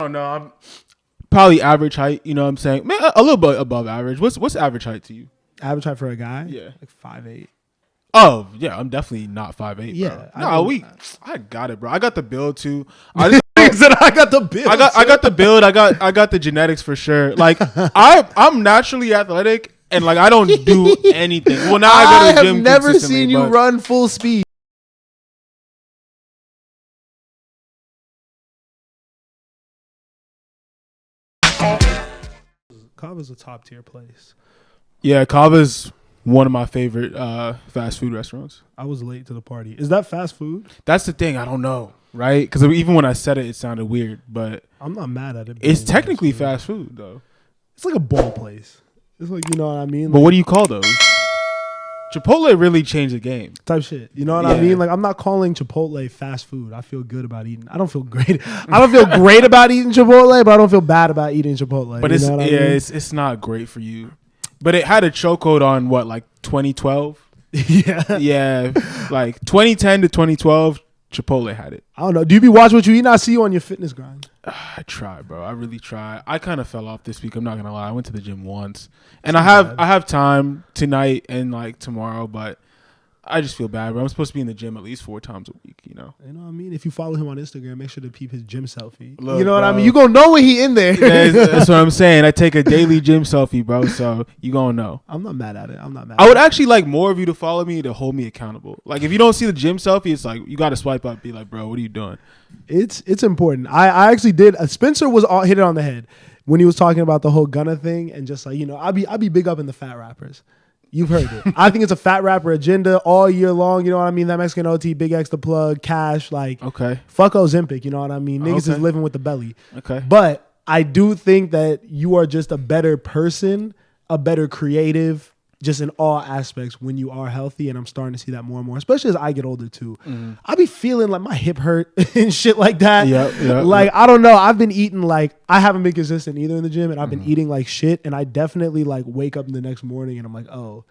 I don't know. I'm probably average height. You know what I'm saying? Man, a little bit above average. What's average height to you? Average height for a guy? Yeah. Like 5'8". Oh, yeah. I'm definitely not 5'8", Yeah, bro. I got it, bro. I got the build, too. I just said I got the build. I got the build. I got the genetics for sure. Like I'm naturally athletic and like I don't do anything. Well, now I go to the gym. I have never seen you run full speed. Kava's a top tier place. Yeah, Kava's one of my favorite fast food restaurants. I was late to the party. Is that fast food? That's the thing. I don't know, right? Because even when I said it, it sounded weird. But I'm not mad at it. It's technically fast food, though. It's like a bowl place. It's like, you know what I mean? But what do you call those? Chipotle really changed the game. Type shit. You know what I mean? Like, I'm not calling Chipotle fast food. I feel good about eating. I don't feel great. I don't feel great about eating Chipotle, but I don't feel bad about eating Chipotle. But it's not great for you. But it had a chokehold on what, like 2012? Yeah, like 2010 to 2012, Chipotle had it. I don't know. Do you be watching what you eat? I see you on your fitness grind. I try, bro. I really try. I kind of fell off this week. I'm not gonna lie. I went to the gym once, and I have time tonight and like tomorrow, but I just feel bad, bro. I'm supposed to be in the gym at least 4 times a week. You know what I mean? If you follow him on Instagram, make sure to peep his gym selfie. Look, you know what bro, I mean? You gonna know when he in there. That's what I'm saying. I take a daily gym selfie, bro. So you gonna know. I'm not mad at it. I would actually like more of you to follow me to hold me accountable. Like if you don't see the gym selfie, it's like you got to swipe up, be like, bro, what are you doing? It's important. I actually did. Spencer hit it on the head when he was talking about the whole Gunna thing and just like, you know, I be big up in the fat rappers. You've heard it. I think it's a fat rapper agenda all year long. You know what I mean? That Mexican OT, Big X the Plug, Cash, like, okay. Fuck Ozempic. You know what I mean? Niggas is living with the belly. Okay. But I do think that you are just a better person, a better creative, just in all aspects when you are healthy. And I'm starting to see that more and more, especially as I get older too. Mm-hmm. I be feeling like my hip hurt and shit like that. I don't know. I've been eating like, I haven't been consistent either in the gym, and I've been eating like shit. And I definitely like wake up the next morning and I'm like, oh,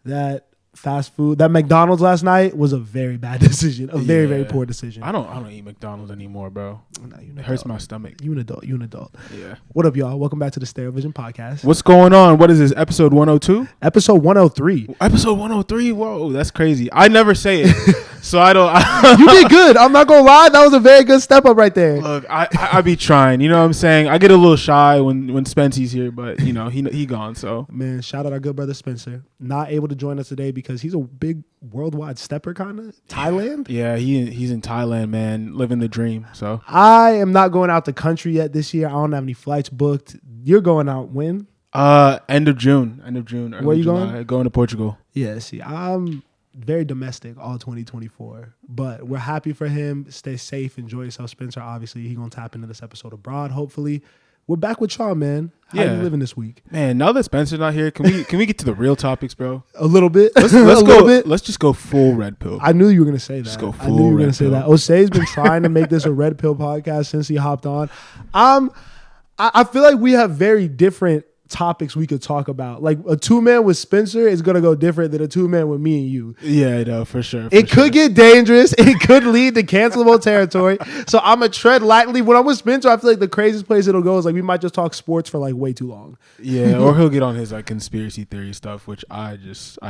that fast food, that McDonald's last night was a very bad decision, a very, very poor decision. I don't eat McDonald's anymore, bro. No, it hurts my stomach. You an adult. Yeah. What up, y'all? Welcome back to the Stereo Vision Podcast. What's going on? What is this, episode 102? Episode 103. Episode 103? Whoa, that's crazy. I never say it, so I don't. You did good. I'm not gonna lie. That was a very good step up right there. Look, I be trying. You know what I'm saying? I get a little shy when Spency's here, but you know he gone. So man, shout out our good brother Spencer. Not able to join us today because he's a big worldwide stepper, kind of. Thailand? Yeah, he's in Thailand, man, living the dream. So I am not going out the country yet this year. I don't have any flights booked. You're going out when? End of June. Where are you July. Going to Portugal. Yeah, see, I'm very domestic all 2024, but we're happy for him. Stay safe, enjoy yourself. Spencer, obviously, he's gonna tap into this episode abroad, hopefully. We're back with y'all, man. How you living this week? Man, now that Spencer's not here, can we get to the real topics, bro? A little bit. Let's go. Let's just go full red pill. I knew you were gonna say that. Just go full I knew you were red gonna say pill. that. Ose's been trying to make this a red pill podcast since he hopped on. I feel like we have very different topics we could talk about. Like a 2-man with Spencer is gonna go different than a 2-man with me and you. Yeah, no, for sure. It could get dangerous. It could lead to cancelable territory. So I'm gonna tread lightly. When I'm with Spencer, I feel like the craziest place it'll go is like we might just talk sports for like way too long. Yeah, or he'll get on his like conspiracy theory stuff, which I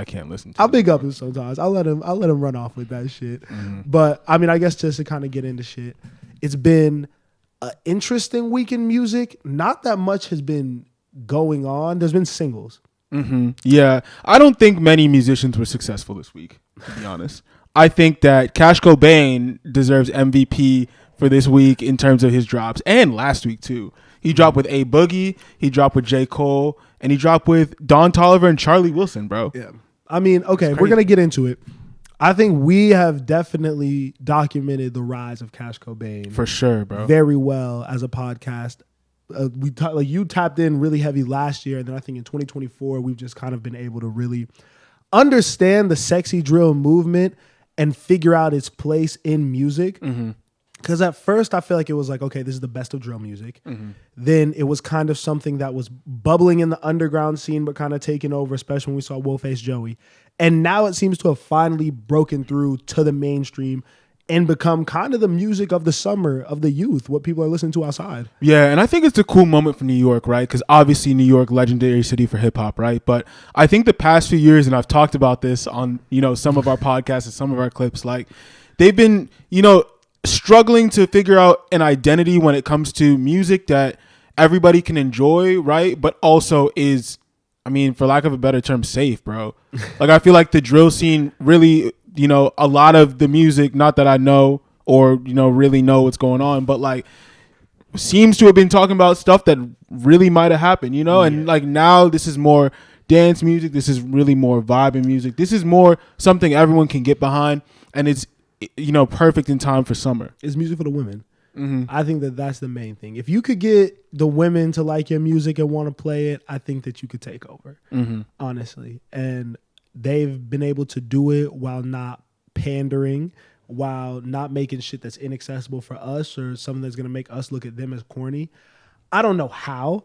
can't listen to. I'll big up him sometimes. I'll let him run off with that shit. Mm-hmm. But I mean, I guess just to kind of get into shit, it's been an interesting week in music. Not that much has been going on. There's been singles. Mm-hmm. Yeah, I don't think many musicians were successful this week, to be honest. I think that Cobain deserves MVP for this week in terms of his drops, and last week too. He dropped with A Boogie, he dropped with J. Cole, and he dropped with Don Toliver and Charlie Wilson, bro. Yeah, I mean, okay, we're gonna get into it. I think we have definitely documented the rise of Cobain for sure, bro, very well as a podcast. You tapped in really heavy last year, and then I think in 2024 we've just kind of been able to really understand the sexy drill movement and figure out its place in music. Because at first I feel like it was like, okay, this is the best of drill music. Mm-hmm. Then it was kind of something that was bubbling in the underground scene, but kind of taking over, especially when we saw Wolfface Joey. And now it seems to have finally broken through to the mainstream and become kind of the music of the summer of the youth, what people are listening to outside. Yeah, and I think it's a cool moment for New York, right? Because obviously New York, legendary city for hip hop, right? But I think the past few years, and I've talked about this on, some of our podcasts and some of our clips, like they've been, struggling to figure out an identity when it comes to music that everybody can enjoy, right? But also is, for lack of a better term, safe, bro. Like I feel like the drill scene really, a lot of the music, not that I know or, really know what's going on, but like seems to have been talking about stuff that really might have happened, and like now this is more dance music. This is really more vibing music. This is more something everyone can get behind, and it's, perfect in time for summer. It's music for the women. Mm-hmm. I think that that's the main thing. If you could get the women to like your music and want to play it, I think that you could take over, honestly. And they've been able to do it while not pandering, while not making shit that's inaccessible for us or something that's going to make us look at them as corny. I don't know how,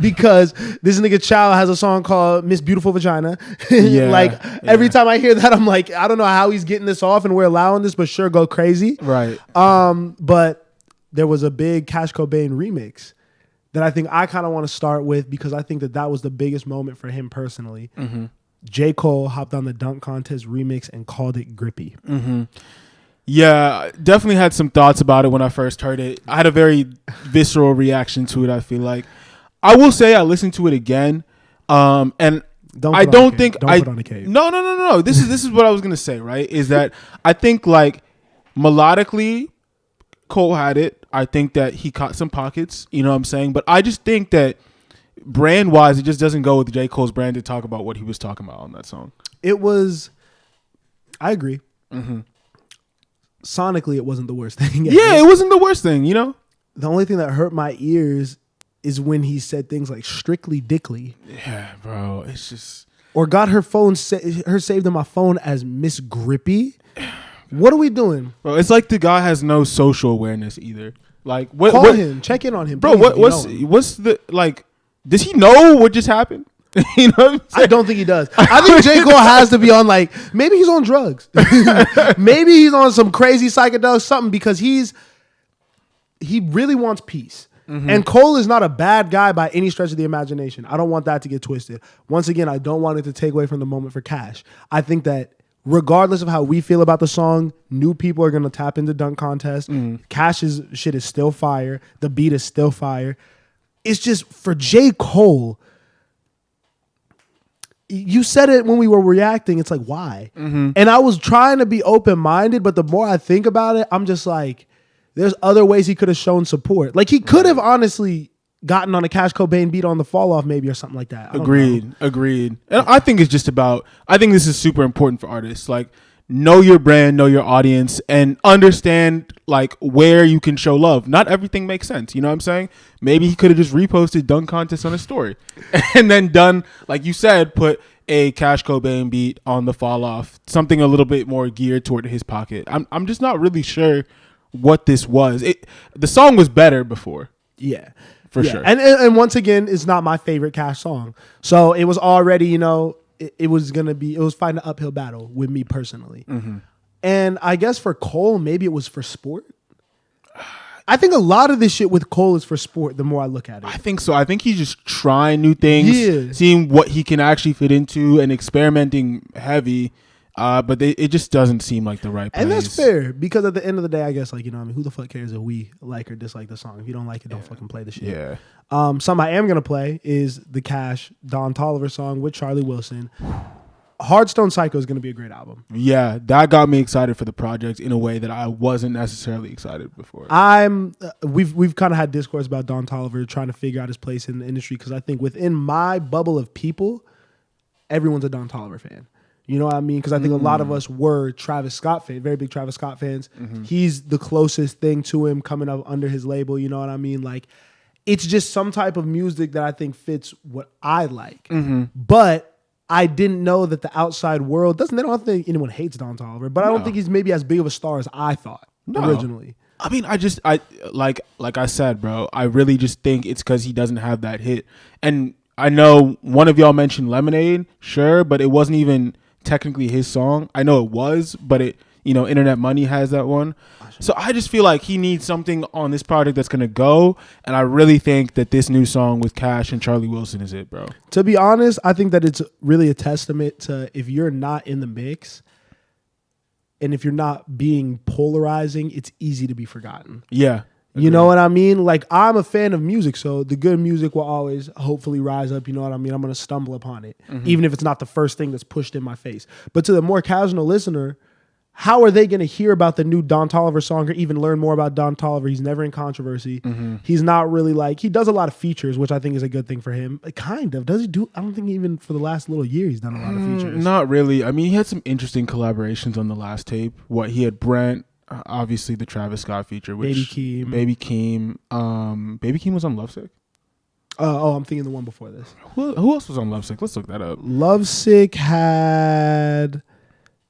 because this nigga Chow has a song called Miss Beautiful Vagina. Every time I hear that, I'm like, I don't know how he's getting this off and we're allowing this, but sure, go crazy. Right. But there was a big Cash Cobain remix that I think I kind of want to start with, because I think that was the biggest moment for him personally. Mm-hmm. J. Cole hopped on the Dunk Contest remix and called it Grippy. Mm-hmm. Yeah, definitely had some thoughts about it when I first heard it. I had a very visceral reaction to it, I feel like. I will say I listened to it again, and I don't think put on a cape. No. This is what I was gonna say, right? Is that I think like melodically, Cole had it. I think that he caught some pockets, you know what I'm saying? But I just think that brand wise, it just doesn't go with J. Cole's brand to talk about what he was talking about on that song. I agree. Mm-hmm. Sonically, it wasn't the worst thing. Yeah, it wasn't the worst thing, The only thing that hurt my ears is when he said things like strictly dickly. Yeah, bro. It's just... Or got her phone her saved in my phone as Miss Grippy. What are we doing? Bro, it's like the guy has no social awareness either. Like, call him. Check in on him. Bro, what's the... Like, does he know what just happened? You know what I'm saying? I don't think he does. I think J. Cole has to be on, like, maybe he's on drugs. Maybe he's on some crazy psychedelic something, because he really wants peace. Mm-hmm. And Cole is not a bad guy by any stretch of the imagination. I don't want that to get twisted. Once again, I don't want it to take away from the moment for Cash. I think that regardless of how we feel about the song, new people are going to tap into Dunk Contest. Cash's shit is still fire. The beat is still fire. It's just for J. Cole... You said it when we were reacting. It's like, why? Mm-hmm. And I was trying to be open-minded, but the more I think about it, I'm just like, there's other ways he could have shown support. Like, he could have honestly gotten on a Cash Cobain beat on the Fall Off maybe or something like that. Agreed. And I think it's just about, I think this is super important for artists. Like, know your brand, know your audience, and understand like where you can show love. Not everything makes sense. You know what I'm saying? Maybe he could have just reposted Dunk Contest on his story and then done, like you said, put a Cash Cobain beat on the Fall Off, something a little bit more geared toward his pocket. I'm just not really sure what this was. The song was better before. Yeah. For sure. And once again, it's not my favorite Cash song. So it was already, it was fighting an uphill battle with me personally. Mm-hmm. And I guess for Cole, maybe it was for sport. I think a lot of this shit with Cole is for sport the more I look at it. I think so. I think he's just trying new things, seeing what he can actually fit into and experimenting heavy. But it just doesn't seem like the right place. And that's fair, because at the end of the day, I guess, like, who the fuck cares if we like or dislike the song? If you don't like it, don't fucking play the shit. Yeah. Something I am going to play is the Cash Don Toliver song with Charlie Wilson. Hardstone Psycho is going to be a great album. Yeah, that got me excited for the project in a way that I wasn't necessarily excited before. We've kind of had discourse about Don Toliver trying to figure out his place in the industry, because I think within my bubble of people, everyone's a Don Toliver fan. You know what I mean? Because I think a lot of us were Travis Scott fans, very big Travis Scott fans. Mm-hmm. He's the closest thing to him coming up under his label. You know what I mean? Like, it's just some type of music that I think fits what I like. Mm-hmm. But I didn't know that the outside world they don't think anyone hates Don Toliver, but I don't think he's maybe as big of a star as I thought originally. I mean, I like I said, bro, I really just think it's because he doesn't have that hit. And I know one of y'all mentioned Lemonade, sure, but it wasn't even technically his song. I know it was, but Internet Money has that one. So I just feel like he needs something on this project that's gonna go, and I really think that this new song with Cash and Charlie Wilson is it, bro. To be honest, I think that it's really a testament to if you're not in the mix and if you're not being polarizing, it's easy to be forgotten. Yeah. You know what I mean? Like, I'm a fan of music, so the good music will always hopefully rise up. You know what I mean? I'm going to stumble upon it, even if it's not the first thing that's pushed in my face. But to the more casual listener, how are they going to hear about the new Don Toliver song or even learn more about Don Toliver? He's never in controversy. He's not really he does a lot of features, which I think is a good thing for him. Kind of. Does he do? I don't think even for the last little year he's done a lot of features. Not really. I mean, he had some interesting collaborations on the last tape. He had Brent, obviously the Travis Scott feature, which Baby Keem. Baby Keem was on Lovesick. I'm thinking the one before this. Who else was on Lovesick? Let's look that up. Lovesick had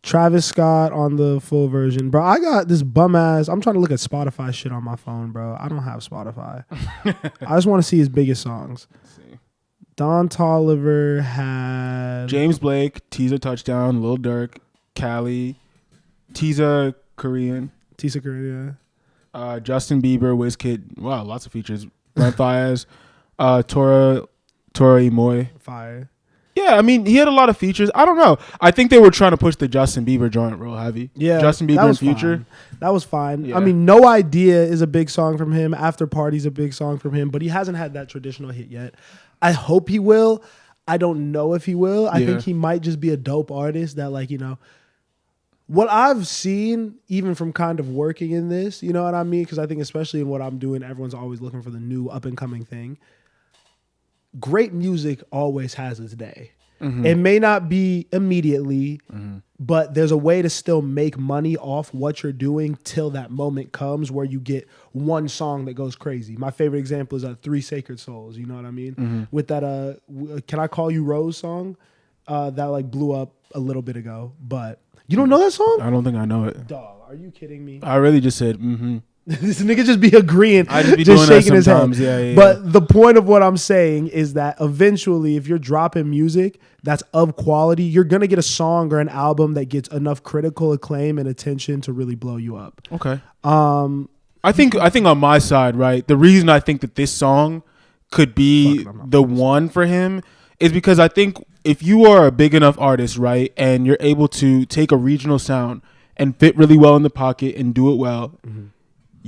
Travis Scott on the full version. Bro, I got this bum ass. I'm trying to look at Spotify shit on my phone, bro. I don't have Spotify. I just want to see his biggest songs. Let's see. Don Toliver had James Blake, Teaser Touchdown, Lil Durk, Cali, Teaser Korean, Justin Bieber, Wizkid. Wow, lots of features. Brent Fayez, Tora Imoy. Fire. Yeah, I mean, he had a lot of features. I don't know. I think they were trying to push the Justin Bieber joint real heavy. Yeah, Justin Bieber and Future. Fine. That was fine. Yeah. I mean, No Idea is a big song from him. After Party's a big song from him, but he hasn't had that traditional hit yet. I hope he will. I don't know if he will. I think he might just be a dope artist that, what I've seen, even from kind of working in this, you know what I mean? Because I think especially in what I'm doing, everyone's always looking for the new up-and-coming thing. Great music always has its day. It may not be immediately, but there's a way to still make money off what you're doing till that moment comes where you get one song that goes crazy. My favorite example is 3 Sacred Souls, you know what I mean? With that Can I Call You Rose song that blew up a little bit ago. But you don't know that song? I don't think I know it. Dog, are you kidding me? I really just said, mm-hmm. This nigga just be agreeing, I just be just doing shaking that his head. sometimes. Yeah. But the point of what I'm saying is that eventually, if you're dropping music that's of quality, you're gonna get a song or an album that gets enough critical acclaim and attention to really blow you up. Okay. I think on my side, right, the reason I think that this song could be the one for him is because I think if you are a big enough artist, right, and you're able to take a regional sound and fit really well in the pocket and do it well,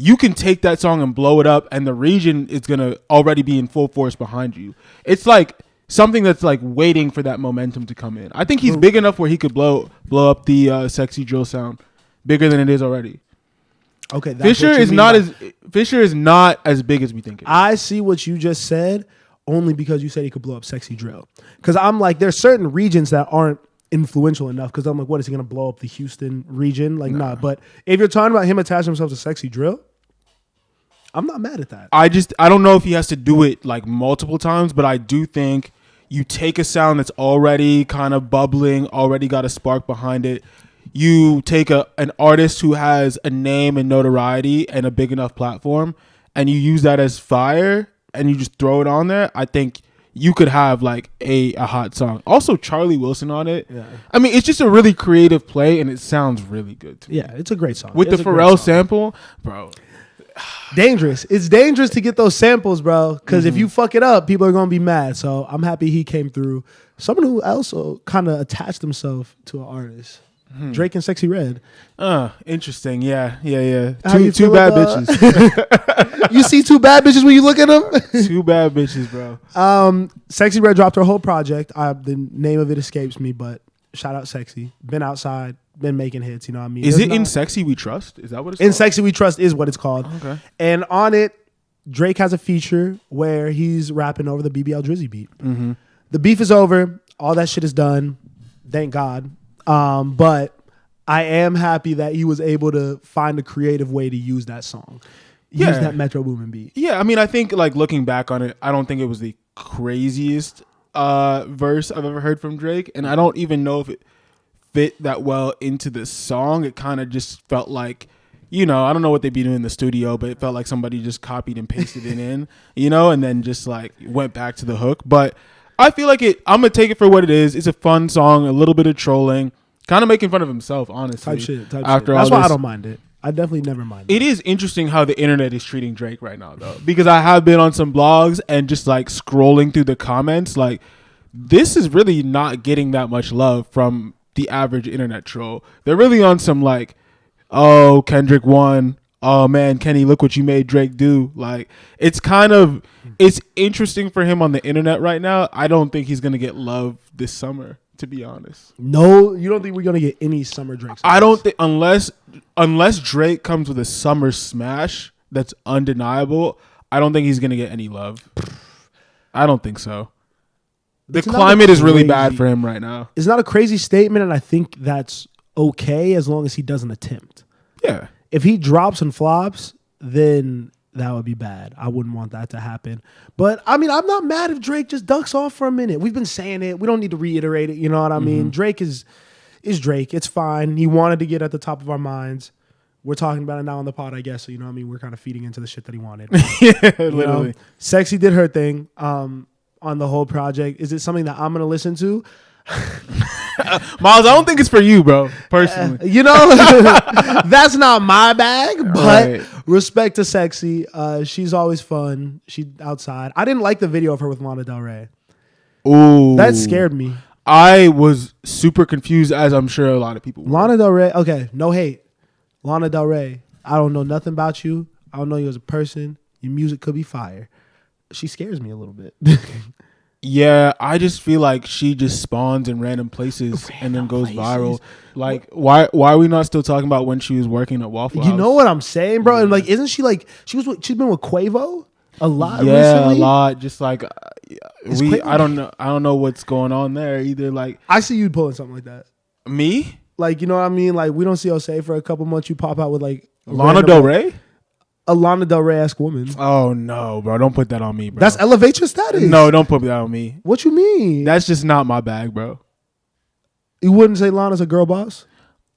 you can take that song and blow it up, and the region is going to already be in full force behind you. It's like something that's waiting for that momentum to come in. I think he's big enough where he could blow up the Sexyy drill sound bigger than it is already. Okay, Fisher is not as big as we think it is. I see what you just said only because you said he could blow up Sexy drill. Because I'm there's certain regions that aren't influential enough. Because I'm what is he going to blow up the Houston region? Nah. But if you're talking about him attaching himself to Sexy drill, I'm not mad at that. I don't know if he has to do it multiple times, but I do think you take a sound that's already kind of bubbling, already got a spark behind it. You take an artist who has a name and notoriety and a big enough platform, and you use that as fire, and you just throw it on there. I think you could have a hot song. Also, Charlie Wilson on it. Yeah. I mean, it's just a really creative play, and it sounds really good to me. Yeah, it's a great song. With the Pharrell sample, bro. Dangerous. It's dangerous to get those samples, bro, because if you fuck it up, people are going to be mad. So I'm happy he came through. Someone who also kind of attached himself to an artist. Drake and Sexy Red. Interesting. Yeah. Two feel bad about- bitches. You see 2 bad bitches when you look at them? 2 bad bitches, bro. Sexy Red dropped her whole project. The name of it escapes me, but shout out Sexy. Been outside, been making hits, you know what I mean? Is it In Sexy We Trust? Is that what it's In called? Sexy We Trust is what it's called. Okay. And on it, Drake has a feature where he's rapping over the BBL Drizzy beat. The beef is over. All that shit is done. Thank God. But I am happy that he was able to find a creative way to use that song. Use that Metro Boomin beat. Yeah, I mean, I think looking back on it, I don't think it was the craziest verse I've ever heard from Drake. And I don't even know if it fit that well into the song. It kind of just felt I don't know what they'd be doing in the studio, but it felt like somebody just copied and pasted it in, and then just went back to the hook. But I feel I'm going to take it for what it is. It's a fun song, a little bit of trolling. kind of making fun of himself, honestly. Type shit. After That's all why this. I don't mind it. I definitely never mind It is interesting how the internet is treating Drake right now, though, because I have been on some blogs and just like scrolling through the comments, like this is really not getting that much love from the average internet troll. They're really on some like, oh, Kendrick won. Oh man, Kenny, look what you made Drake do. Like it's interesting for him on the internet right now. I don't think he's gonna get love this summer, to be honest. No, you don't think we're gonna get any summer Drake songs? I don't think unless Drake comes with a summer smash that's undeniable, I don't think he's gonna get any love. I don't think so. The climate is really bad for him right now. It's not a crazy statement, and I think that's okay as long as he doesn't attempt. Yeah. If he drops and flops, then that would be bad. I wouldn't want that to happen. But I mean, I'm not mad if Drake just ducks off for a minute. We've been saying it. We don't need to reiterate it. You know what I mean? Drake is Drake. It's fine. He wanted to get at the top of our minds. We're talking about it now on the pod, I guess. So, you know what I mean? We're kind of feeding into the shit that he wanted. Yeah, literally. Sexyy did her thing on the whole project. Is it something that I'm going to listen to? Miles, I don't think it's for you, bro, personally. That's not my bag, but respect to Sexyy. She's always fun. She's outside. I didn't like the video of her with Lana Del Rey. Ooh. That scared me. I was super confused, as I'm sure a lot of people were. Lana Del Rey, okay, no hate. Lana Del Rey, I don't know nothing about you. I don't know you as a person. Your music could be fire. She scares me a little bit. Yeah, I just feel like she just spawns in random places and then goes viral. Like, why are we not still talking about when she was working at Waffle House? You know what I'm saying, bro? And like, isn't she like she's been with Quavo a lot? Yeah, recently? a lot. Just like I don't know what's going on there either. Like, I see you pulling something like that. Me? Like, you know what I mean? Like, we don't see Osei for a couple months. You pop out with like Lana Del Rey. A Lana Del Rey-esque woman. Oh no, bro! Don't put that on me, bro. That's elevate your status. No, don't put that on me. What you mean? That's just not my bag, bro. You wouldn't say Lana's a girl boss?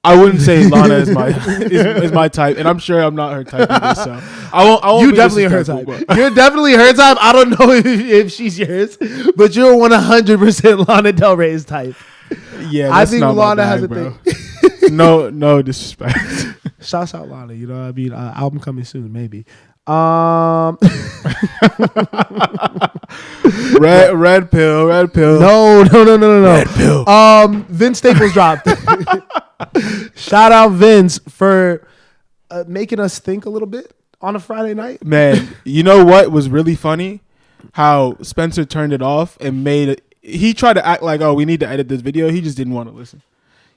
I wouldn't say Lana is my type, and I'm sure I'm not her type either. So I won't. You definitely her type. You're definitely her type. I don't know if she's yours, but you're 100% Lana Del Rey's type. Yeah, I think Lana has a bro. thing. No disrespect. Shouts out Lana. You know what I mean? Album coming soon, maybe. Red pill. No. Red pill. Vince Staples dropped. Shout out Vince for making us think a little bit on a Friday night. Man, you know what was really funny? How Spencer turned it off and made it. He tried to act like, oh, we need to edit this video. He just didn't want to listen.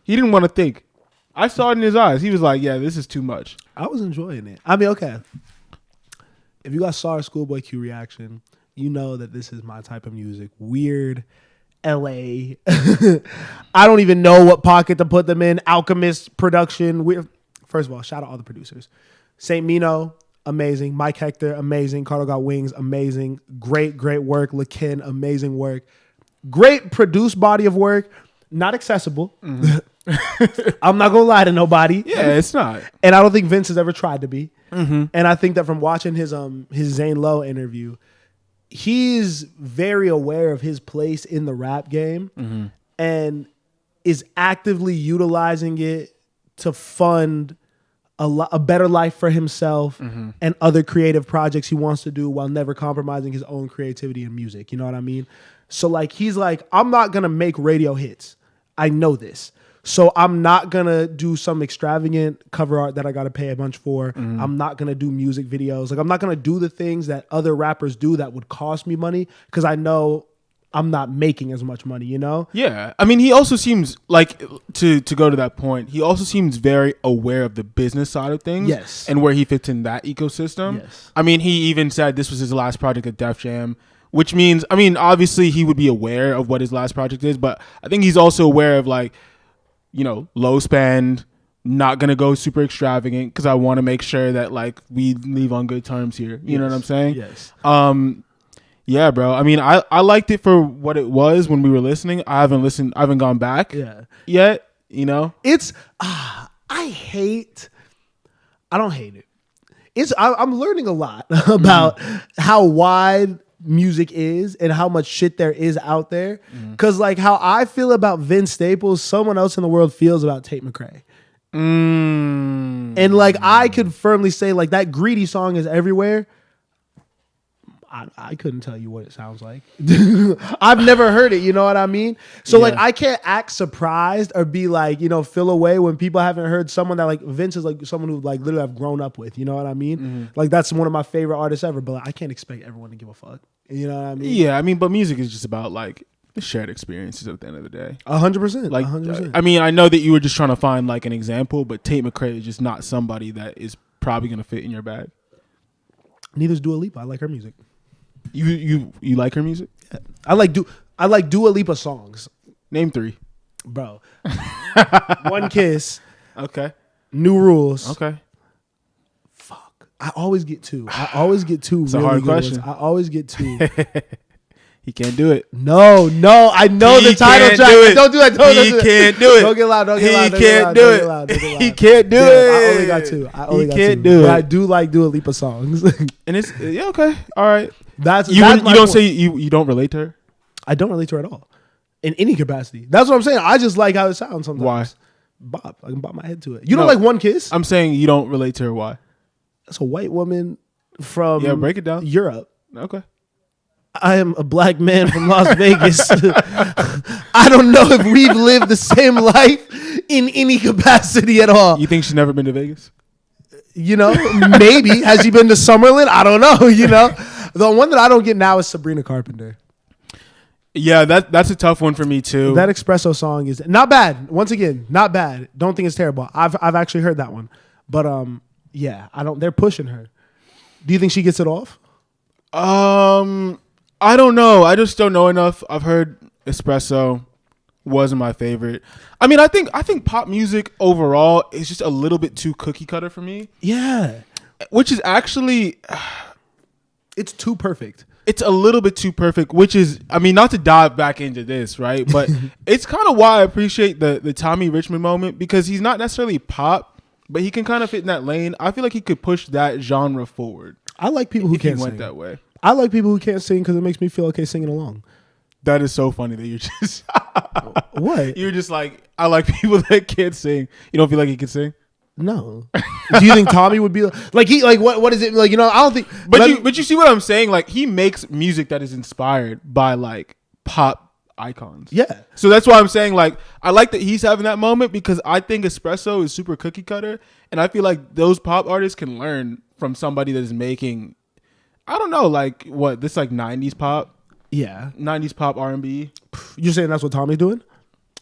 He didn't want to think. I saw it in his eyes. He was like, yeah, this is too much. I was enjoying it. I mean, okay. If you guys saw our Schoolboy Q reaction, you know that this is my type of music. Weird, LA. I don't even know what pocket to put them in. Alchemist production. First of all, shout out all the producers. Saint Mino, amazing. Mike Hector, amazing. Carter Got Wings, amazing. Great work. Lakin, amazing work. Great produced body of work. Not accessible. Mm-hmm. I'm not gonna lie to nobody. Yeah, it's not. And I don't think Vince has ever tried to be. Mm-hmm. And I think that from watching his Zane Lowe interview, he's very aware of his place in the rap game and is actively utilizing it to fund a better life for himself and other creative projects he wants to do while never compromising his own creativity in music. You know what I mean? So like he's like, I'm not gonna make radio hits. I know this. So I'm not going to do some extravagant cover art that I got to pay a bunch for. I'm not going to do music videos. Like I'm not going to do the things that other rappers do that would cost me money because I know I'm not making as much money, you know? Yeah. I mean, he also seems like, to go to that point, he also seems very aware of the business side of things. Yes. And where he fits in that ecosystem. Yes. I mean, he even said this was his last project at Def Jam, which means, I mean, obviously he would be aware of what his last project is, but I think he's also aware of like, you know, low spend, not going to go super extravagant because I want to make sure that like we leave on good terms here. You know what I'm saying? Yes. Yeah, bro. I mean, I liked it for what it was when we were listening. I haven't gone back yet, you know? It's, I don't hate it. I'm learning a lot about how wide music is and how much shit there is out there. Because like how I feel about Vince Staples, someone else in the world feels about Tate McRae. And like I could firmly say like that Greedy song is everywhere. I couldn't tell you what it sounds like. I've never heard it, you know what I mean? So like I can't act surprised or be like, you know, feel away when people haven't heard someone that like Vince is like someone who like literally I've grown up with, you know what I mean? Like that's one of my favorite artists ever, but like, I can't expect everyone to give a fuck. You know what I mean? Yeah, I mean, but music is just about like the shared experiences at the end of the day. 100%. Like 100%. I mean, I know that you were just trying to find like an example, but Tate McRae is just not somebody that is probably going to fit in your bag. Neither's Dua Lipa. I like her music. You like her music? Yeah. I like Dua Lipa songs. Name 3. Bro. One Kiss. Okay. New Rules. Okay. Fuck. I always get 2. It's a hard question. I always get 2. He can't do it. No. I know the title track. Don't do that. He can't do it. Don't get loud. He can't do it. He can't do it. I only got 2. He can't do it. But I do like Dua Lipa songs. And it's okay. All right. You don't say you don't relate to her? I don't relate to her at all. In any capacity. That's what I'm saying. I just like how it sounds sometimes. Why? Bop. I can bop my head to it. You don't like One Kiss? I'm saying you don't relate to her. Why? That's a white woman from break it down. Europe. Okay. I am a black man from Las Vegas. I don't know if we've lived the same life in any capacity at all. You think she's never been to Vegas? You know, maybe. Has she been to Summerlin? I don't know, you know. The one that I don't get now is Sabrina Carpenter. Yeah, that's a tough one for me too. That Espresso song is not bad. Once again, not bad. Don't think it's terrible. I've actually heard that one. But yeah, they're pushing her. Do you think she gets it off? I don't know. I just don't know enough. I've heard Espresso wasn't my favorite. I mean, I think pop music overall is just a little bit too cookie cutter for me. Yeah. Which is actually it's too perfect. It's a little bit too perfect, which is, I mean, not to dive back into this, right? But it's kind of why I appreciate the Tommy Richmond moment, because he's not necessarily pop, but he can kind of fit in that lane. I feel like he could push that genre forward. I like people who can't sing. Went that way. I like people who can't sing because it makes me feel okay singing along. That is so funny that you're just what? You're just like, I like people that can't sing. You don't feel like he can sing? No. Do you think Tommy would be like he like what is it like, you know? I don't think. But you see what I'm saying? Like, he makes music that is inspired by like pop icons. Yeah. So that's why I'm saying, like, I like that he's having that moment, because I think Espresso is super cookie cutter, and I feel like those pop artists can learn from somebody that is making, I don't know, like what, this like 90s pop? Yeah. 90s pop R&B. You're saying that's what Tommy's doing?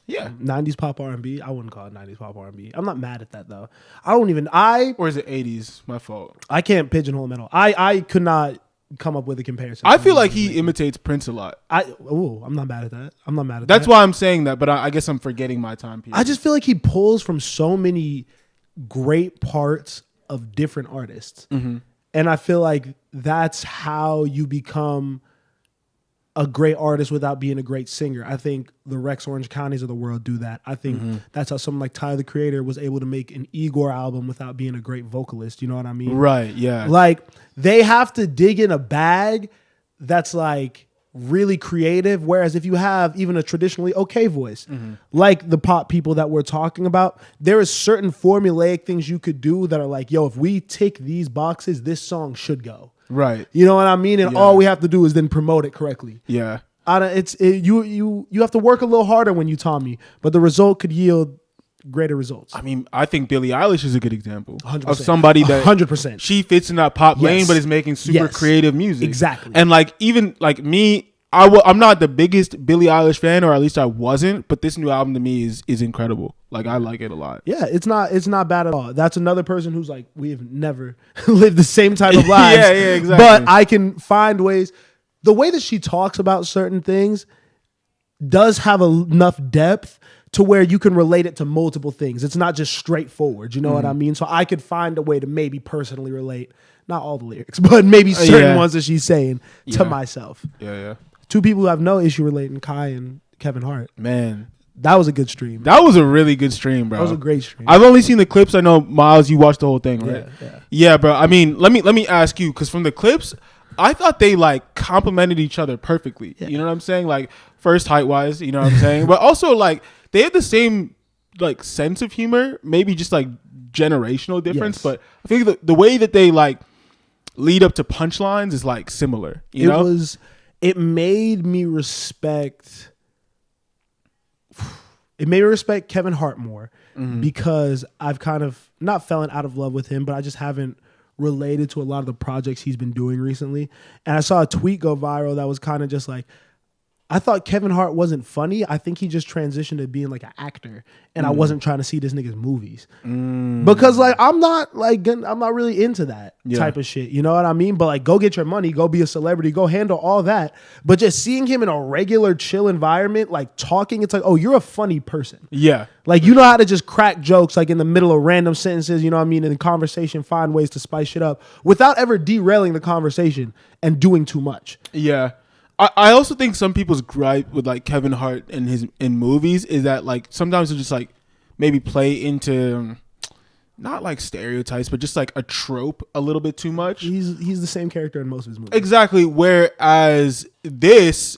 Yeah. 90s pop R&B. I wouldn't call it 90s pop R&B. I'm not mad at that though. Or is it 80s? My fault. I can't pigeonhole him at all. I could not come up with a comparison. I feel like he imitates Prince a lot. I'm not mad at that. That's why I'm saying that, but I guess I'm forgetting my time period. I just feel like he pulls from so many great parts of different artists. Mm-hmm. And I feel like that's how you become a great artist without being a great singer. I think the Rex Orange Counties of the world do that. I think that's how someone like Tyler, the Creator, was able to make an Igor album without being a great vocalist. You know what I mean? Right, yeah. Like, they have to dig in a bag that's like really creative. Whereas if you have even a traditionally okay voice, like the pop people that we're talking about, there is certain formulaic things you could do that are like, yo, if we tick these boxes, this song should go. Right. You know what I mean? And all we have to do is then promote it correctly. Yeah. You have to work a little harder when you Tommy, but the result could yield greater results. I mean, I think Billie Eilish is a good example 100%. of somebody that 100%. She fits in that pop lane, but is making super creative music. Exactly. And like, even like me, I'm not the biggest Billie Eilish fan, or at least I wasn't, but this new album to me is incredible. Like, I like it a lot. Yeah, it's not bad at all. That's another person who's like, we have never lived the same type of lives. Yeah, exactly. But I can find ways. The way that she talks about certain things does have enough depth to where you can relate it to multiple things. It's not just straightforward. You know what I mean? So I could find a way to maybe personally relate, not all the lyrics, but maybe certain ones that she's saying to myself. Yeah. Two people who have no issue relating, Kai and Kevin Hart. Man. That was a good stream. That was a really good stream, bro. That was a great stream. I've only seen the clips. I know, Miles, you watched the whole thing, right? Yeah. Yeah, bro. I mean, let me ask you, because from the clips, I thought they like complemented each other perfectly. Yeah. You know what I'm saying? Like first height wise, you know what I'm saying? But also like they have the same like sense of humor, maybe just like generational difference. Yes. But I think the way that they like lead up to punchlines is like similar. You know? It made me respect. It made me respect Kevin Hart more because I've kind of not fallen out of love with him, but I just haven't related to a lot of the projects he's been doing recently. And I saw a tweet go viral that was kind of just like, I thought Kevin Hart wasn't funny. I think he just transitioned to being like an actor, and I wasn't trying to see this nigga's movies because like I'm not really into that type of shit. You know what I mean? But like, go get your money, go be a celebrity, go handle all that. But just seeing him in a regular chill environment, like talking, it's like, oh, you're a funny person. Yeah. Like you know how to just crack jokes like in the middle of random sentences. You know what I mean? In conversation, find ways to spice shit up without ever derailing the conversation and doing too much. Yeah. I also think some people's gripe with like Kevin Hart in movies is that like sometimes they just like maybe play into not like stereotypes, but just like a trope a little bit too much. He's the same character in most of his movies. Exactly. Whereas this,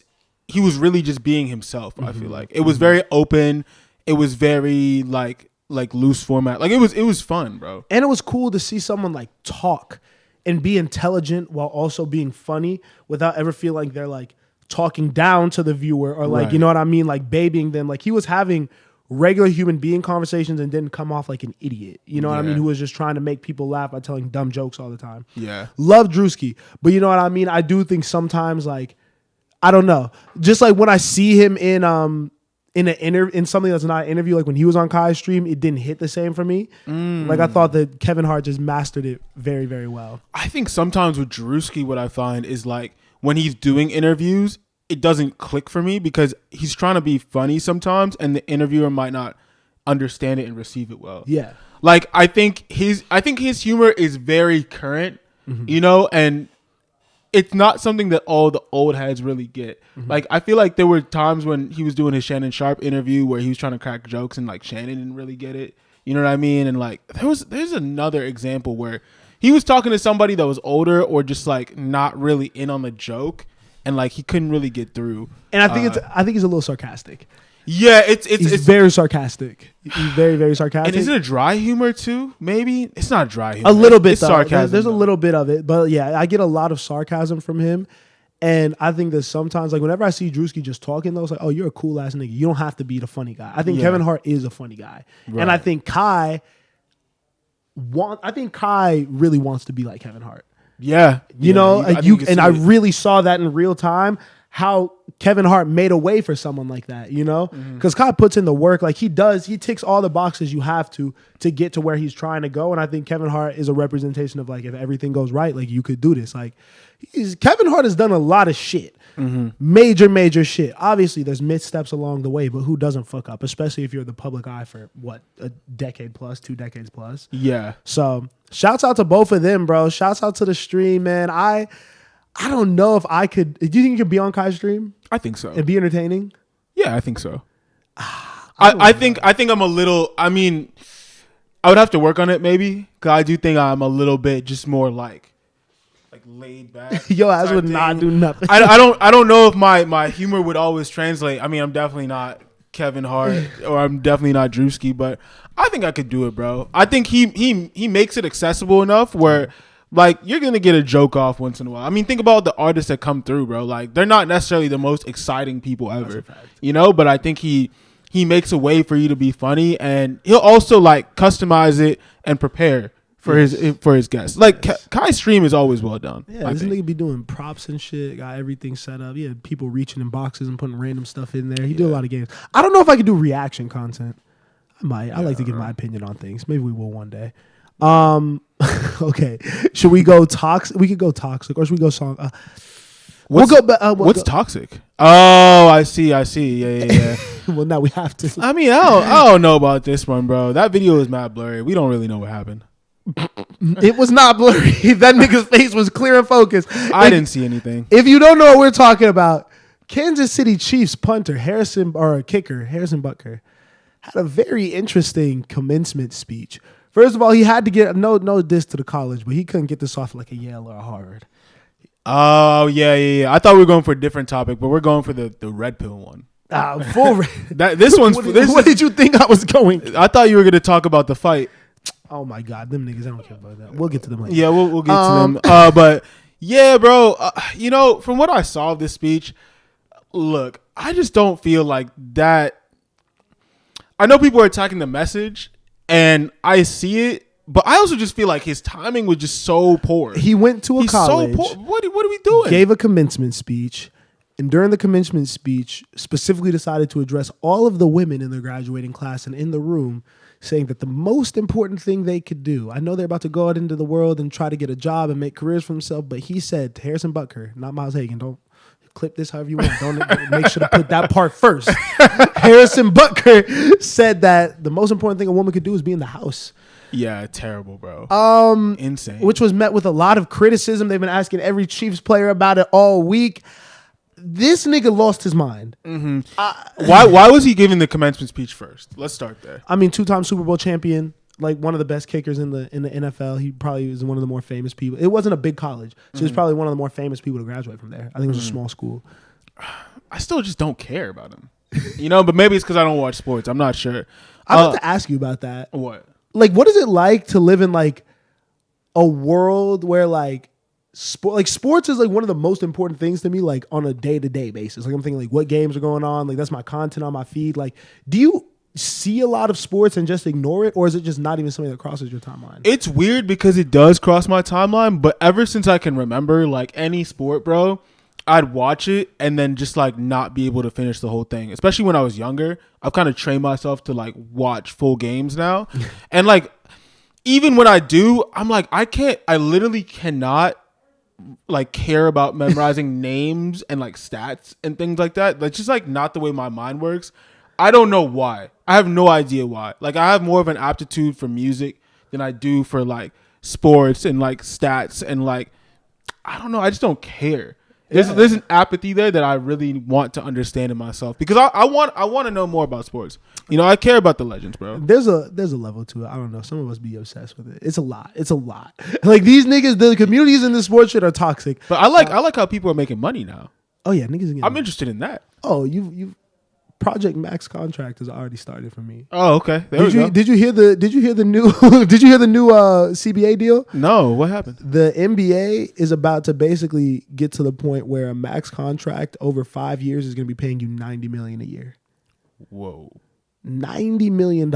he was really just being himself. I feel like it was very open. It was very like loose format. Like it was fun, bro. And it was cool to see someone like talk and be intelligent while also being funny without ever feeling like they're like talking down to the viewer or like, you know what I mean? Like babying them. Like he was having regular human being conversations and didn't come off like an idiot. You know what I mean? Who was just trying to make people laugh by telling dumb jokes all the time. Yeah. Love Drewski. But you know what I mean? I do think sometimes like, I don't know. Just like when I see him in something that's not an interview, like when he was on Kai's stream, it didn't hit the same for me. Like I thought that Kevin Hart just mastered it very, very well. I think sometimes with Drewski, what I find is like when he's doing interviews, it doesn't click for me because he's trying to be funny sometimes, and the interviewer might not understand it and receive it well. Yeah, like I think his humor is very current, you know, and it's not something that all the old heads really get. Like, I feel like there were times when he was doing his Shannon Sharp interview where he was trying to crack jokes and like Shannon didn't really get it. You know what I mean? And like, there's another example where he was talking to somebody that was older or just like not really in on the joke, and like he couldn't really get through. And I think he's a little sarcastic. Yeah, it's very sarcastic. He's very, very sarcastic. And is it a dry humor too? Maybe it's not dry humor. A little bit. It's sarcasm. There's a little bit of it, but yeah, I get a lot of sarcasm from him, and I think that sometimes, like whenever I see Drewski just talking, though, it's like, oh, you're a cool ass nigga. You don't have to be the funny guy. I think Kevin Hart is a funny guy, and I think Kai really wants to be like Kevin Hart. Yeah, you know, I really saw that in real time. How Kevin Hart made a way for someone like that, you know? Because Kai puts in the work. Like he ticks all the boxes you have to get to where he's trying to go. And I think Kevin Hart is a representation of like, if everything goes right, like you could do this. Like Kevin Hart has done a lot of shit. Major shit. Obviously there's missteps along the way, but who doesn't fuck up? Especially if you're the public eye for what, a decade plus, 2 decades plus. Yeah. So shouts out to both of them, bro. Shouts out to the stream, man. I don't know if I could. Do you think you could be on Kai's stream? I think so. And be entertaining? Yeah, I think so. I think I'm a little. I mean, I would have to work on it maybe, because I do think I'm a little bit just more like laid back. Yo, ass would not do nothing. I don't know if my humor would always translate. I mean, I'm definitely not Kevin Hart or I'm definitely not Drewski, but I think I could do it, bro. I think he makes it accessible enough where. Like, you're going to get a joke off once in a while. I mean, think about the artists that come through, bro. Like, they're not necessarily the most exciting people ever, you know? But I think he makes a way for you to be funny, and he'll also, like, customize it and prepare for his guests. Like, Kai's stream is always well done. Yeah, this nigga be doing props and shit, got everything set up. Yeah, people reaching in boxes and putting random stuff in there. He do a lot of games. I don't know if I could do reaction content. I might. I like to give my opinion on things. Maybe we will one day. Okay. Should we go toxic? We could go toxic, or should we go song? What's toxic? Oh, I see. Yeah. Well, now we have to. I mean, I don't know about this one, bro. That video is mad blurry. We don't really know what happened. It was not blurry. That nigga's face was clear and focused. I didn't see anything. If you don't know what we're talking about, Kansas City Chiefs punter Harrison Butker had a very interesting commencement speech. First of all, he had to get no diss to the college, but he couldn't get this off like a Yale or a Harvard. Oh yeah. I thought we were going for a different topic, but we're going for the red pill one. Full. This one's. What did you think I was going? I thought you were going to talk about the fight. Oh my God, them niggas! I don't care about that. We'll get to them later. Yeah, we'll get to them. But yeah, bro. From what I saw of this speech, look, I just don't feel like that. I know people are attacking the message, and I see it, but I also just feel like his timing was just so poor. He went to a college. So poor. What are we doing? Gave a commencement speech. And during the commencement speech, specifically decided to address all of the women in the graduating class and in the room, saying that the most important thing they could do, I know they're about to go out into the world and try to get a job and make careers for themselves, but he said to Harrison Butker, not Miles Hagen, don't clip this however you want. Don't make sure to put that part first. Harrison Butker said that the most important thing a woman could do is be in the house. Yeah, terrible, bro. Insane. Which was met with a lot of criticism. They've been asking every Chiefs player about it all week. This nigga lost his mind. Mm-hmm. Why was he giving the commencement speech first? Let's start there. I mean, 2-time Super Bowl champion, like one of the best kickers in the NFL. He probably was one of the more famous people. It wasn't a big college, so he was probably one of the more famous people to graduate from there. I think it was a small school. I still just don't care about him, but maybe it's because I don't watch sports. I'm not sure. I'd like to ask you about that. What? Like, what is it like to live in like a world where like sports is like one of the most important things to me, like on a day-to-day basis. Like I'm thinking like what games are going on, like that's my content on my feed. Like, do you see a lot of sports and just ignore it, or is it just not even something that crosses your timeline? It's weird because it does cross my timeline, but ever since I can remember, like any sport, bro, I'd watch it and then just like not be able to finish the whole thing. Especially when I was younger, I've kind of trained myself to like watch full games now. And like even when I do, I'm like I literally cannot like care about memorizing names and like stats and things like that. That's just like not the way my mind works. I don't know why. I have no idea why. Like I have more of an aptitude for music than I do for like sports and like stats and like I don't know. I just don't care. There's an apathy there that I really want to understand in myself because I want to know more about sports. I care about the legends, bro. There's a level to it. I don't know. Some of us be obsessed with it. It's a lot. Like these niggas, the communities in this sports shit are toxic. But I like how people are making money now. Oh yeah, niggas. I'm interested in that. Oh, you Project Max contract has already started for me. Oh, okay. Did you hear the new CBA deal? No, what happened? The NBA is about to basically get to the point where a max contract over 5 years is going to be paying you $90 million a year. Whoa. $90 million.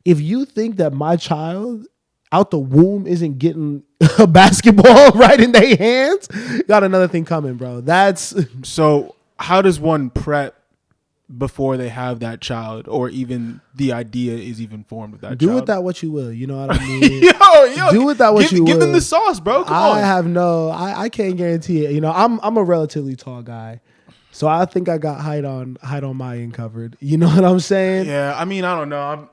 If you think that my child out the womb isn't getting a basketball right in their hands, got another thing coming, bro. So how does one prep before they have that child, or even the idea is even formed with that do child? with that what you will. You know what I mean? yo, do with that what you will. Give them the sauce, bro. Come on. I can't guarantee it. I'm a relatively tall guy, so I think I got height on my end covered. You know what I'm saying? Yeah, I mean, I don't know. I'm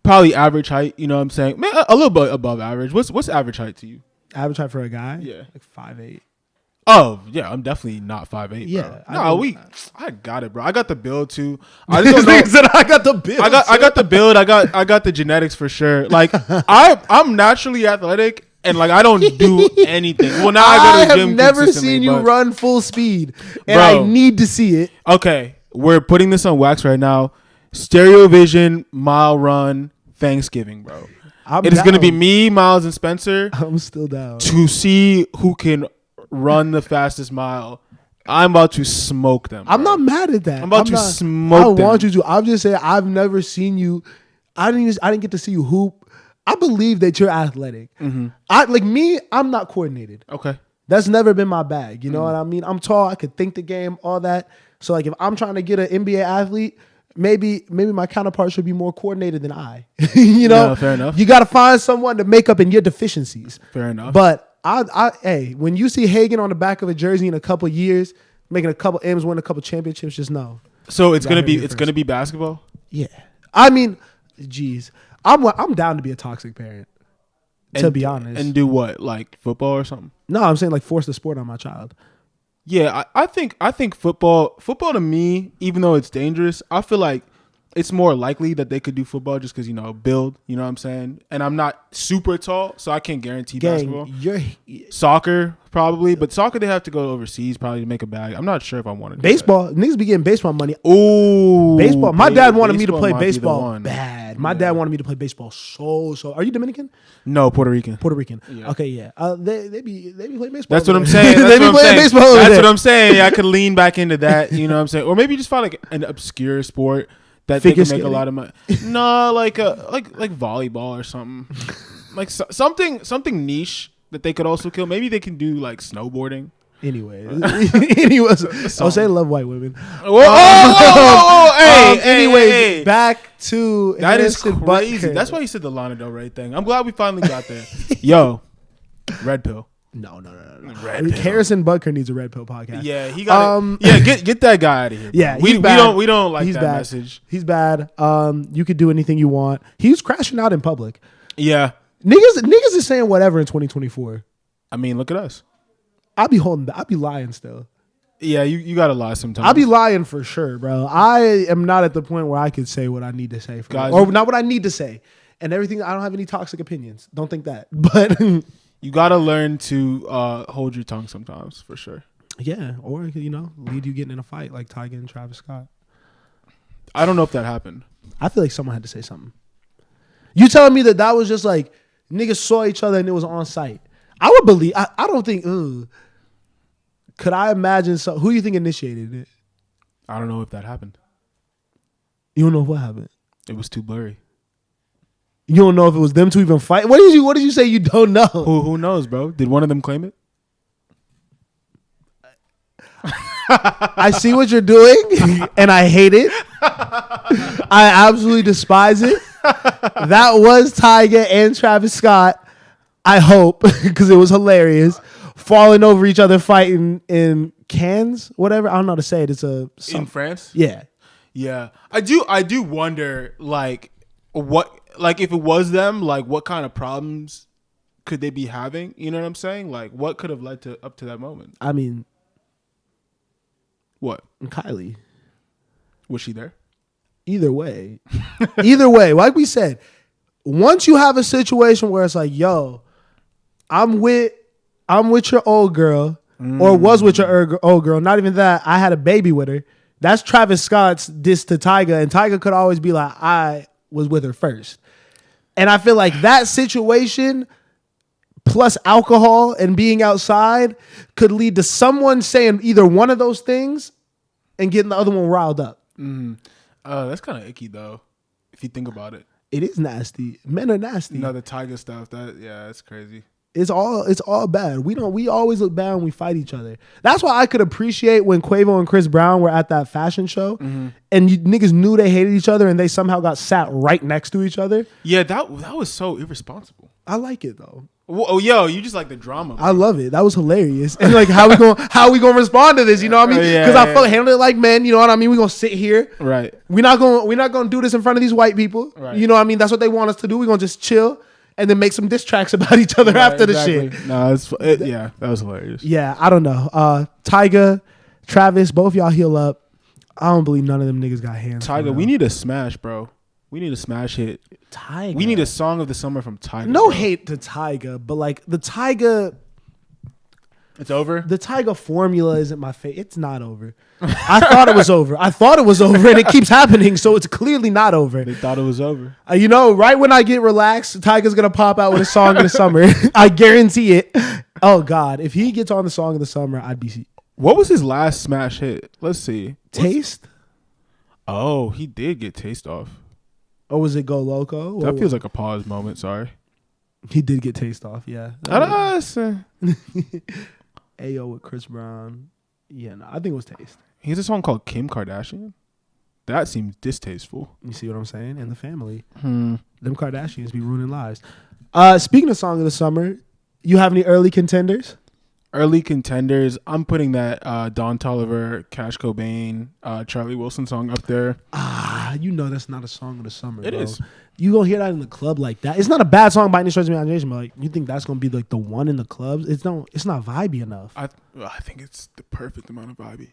probably average height. You know what I'm saying? Man, a little bit above average. What's average height to you? Average height for a guy? Yeah, like 5'8". Oh yeah, I'm definitely not 5'8". Yeah, bro. I got it, bro. I got the build too. I just don't know. Said I got the build. I got the build. I got the genetics for sure. Like I'm naturally athletic, and like I don't do anything. Well, now I go to the gym. I have never seen you run full speed, and bro, I need to see it. Okay, we're putting this on wax right now. Stereo Vision mile run Thanksgiving, bro. It is going to be me, Miles, and Spencer. I'm still down to see who can run the fastest mile. I'm about to smoke them. Bro. I'm not mad at that. I'm about to smoke them. I want you to. I'm just saying I've never seen you. I didn't get to see you hoop. I believe that you're athletic. Mm-hmm. I'm not coordinated. Okay. That's never been my bag. You know what I mean? I'm tall. I could think the game, all that. So like if I'm trying to get an NBA athlete, maybe my counterpart should be more coordinated than I. No, fair enough. You got to find someone to make up in your deficiencies. Fair enough. But hey, when you see Hagen on the back of a jersey in a couple years, making a couple M's, winning a couple championships, just know. So it's gonna be basketball. Yeah, I mean, geez, I'm down to be a toxic parent. To be honest, and do what, like football or something? No, I'm saying like force the sport on my child. Yeah, I think football to me, even though it's dangerous, I feel like it's more likely that they could do football just because, build, you know what I'm saying? And I'm not super tall, so I can't guarantee basketball. You're Soccer, probably, but soccer they have to go overseas probably to make a bag. I'm not sure if I want to do baseball. Niggas be getting baseball money. Ooh, baseball. My dad wanted me to play might be the baseball one. bad. My dad wanted me to play baseball so. Are you Dominican? No, Puerto Rican. Puerto Rican. Yeah. Okay, yeah. They be playing baseball. That's what over I'm there. saying. They That's be what I'm playing saying. baseball over That's there. what I'm saying. I could lean back into that. You know what I'm saying? Or maybe just find like an obscure sport that Figure they can make skating? a lot of money. No, like volleyball or something. Like something niche that they could also kill. Maybe they can do like snowboarding. Anyway, I'll say love white women. Hey, back to that is Harrison crazy. Butker. That's why you said the Lana Del Rey thing. I'm glad we finally got there. Yo, red pill. No. Red pill. Harrison Butker needs a red pill podcast. Yeah, he got get that guy out of here. Bro. Yeah, we don't like he's that bad. message. He's bad. You could do anything you want. He was crashing out in public. Yeah, niggas is saying whatever in 2024. I mean, look at us. I'll be lying still. Yeah, you gotta lie sometimes. I'll be lying for sure, bro. I am not at the point where I could say what I need to say, or not what I need to say, and everything. I don't have any toxic opinions. Don't think that, but you gotta learn to hold your tongue sometimes, for sure. Yeah, or lead you getting in a fight like Tyga and Travis Scott. I don't know if that happened. I feel like someone had to say something. You telling me that was just like niggas saw each other and it was on site? I would believe. I don't think. Could I imagine? Who do you think initiated it? I don't know if that happened. You don't know what happened. It was too blurry. You don't know if it was them to even fight. What did you say? You don't know. Who knows, bro? Did one of them claim it? I see what you're doing, and I hate it. I absolutely despise it. That was Tyga and Travis Scott. I hope, because it was hilarious, falling over each other, fighting in Cannes, whatever. I don't know how to say it. It's in France. Yeah. I do wonder, like, if it was them, like, what kind of problems could they be having? You know what I'm saying? Like, what could have led up to that moment? I mean, what? Kylie. Was she there? Either way, like we said, once you have a situation where it's like, yo, I'm with your old girl, or was with your old girl. Not even that. I had a baby with her. That's Travis Scott's diss to Tyga, and Tyga could always be like, I was with her first. And I feel like that situation, plus alcohol and being outside, could lead to someone saying either one of those things and getting the other one riled up. That's kind of icky though, if you think about it. It is nasty. Men are nasty. The Tyga stuff. That's crazy. It's all bad. We always look bad when we fight each other. That's why I could appreciate when Quavo and Chris Brown were at that fashion show, and you niggas knew they hated each other, and they somehow got sat right next to each other. Yeah, that was so irresponsible. I like it though. Oh, yo, you just like the drama. Bro. I love it. That was hilarious. And like, how we gonna respond to this? You know what I mean? Because I felt handle it like men. You know what I mean? We gonna sit here. Right. We're not gonna do this in front of these white people. Right. You know what I mean? That's what they want us to do. We're gonna just chill and then make some diss tracks about each other after the shit. No, that was hilarious. Yeah, I don't know. Tyga, Travis, both y'all heal up. I don't believe none of them niggas got hands. Tyga, we need a smash, bro. We need a smash hit. Tyga. We need a song of the summer from Tyga. No hate to Tyga, but like the Tyga. It's over? The Tyga formula isn't my favorite. It's not over. I thought it was over. And it keeps happening, so it's clearly not over. They thought it was over. Right when I get relaxed, Tyga's going to pop out with a song in the summer. I guarantee it. Oh, God. If he gets on the song of the summer, I'd be... What was his last smash hit? Let's see. Taste? Oh, he did get Taste off. Or was it Go Loco? That feels like a pause moment, sorry. He did get Taste off, yeah. Ayo with Chris Brown. Yeah, no, I think it was Taste. He has a song called Kim Kardashian. That seems distasteful. You see what I'm saying? And the family. Them Kardashians be ruining lives. Speaking of song of the summer, you have any early contenders? Early contenders. I'm putting that Don Toliver, Cash Cobain, Charlie Wilson song up there. That's not a song of the summer. It is. You gonna hear that in the club like that? It's not a bad song by any stretch of the imagination, but like, you think that's gonna be like the one in the clubs? It's not vibey enough. I think it's the perfect amount of vibey.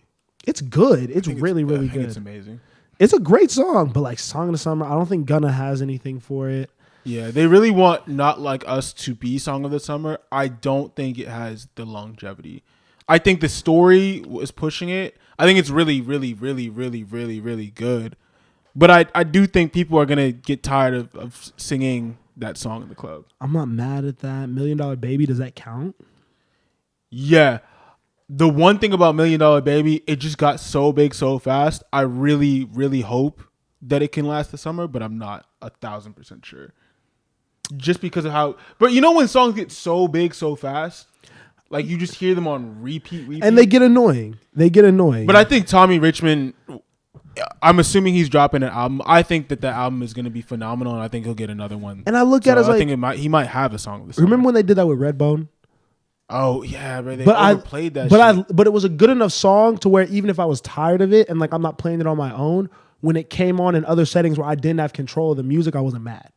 It's good. It's really I think good. It's amazing. It's a great song, but like song of the summer, I don't think Gunna has anything for it. Yeah, they really want Not Like Us to be Song of the Summer. I don't think it has the longevity. I think the story was pushing it. I think it's really, really, really, really, really, really good. But I do think people are going to get tired of singing that song in the club. I'm not mad at that. $1 Million Baby, does that count? Yeah. The one thing about $1 Million Baby, it just got so big so fast. I really, really hope that it can last the summer, but I'm not 1,000% sure. Just because of how, but you know when songs get so big so fast, like you just hear them on repeat, and they get annoying. But I think Tommy Richmond, I'm assuming he's dropping an album. I think that album is going to be phenomenal, and I think he'll get another one. And I look at it as like, I think he might have a song of the summer. Remember when they did that with Redbone? Oh yeah, bro, they overplayed that. But it was a good enough song to where even if I was tired of it and like I'm not playing it on my own, when it came on in other settings where I didn't have control of the music, I wasn't mad.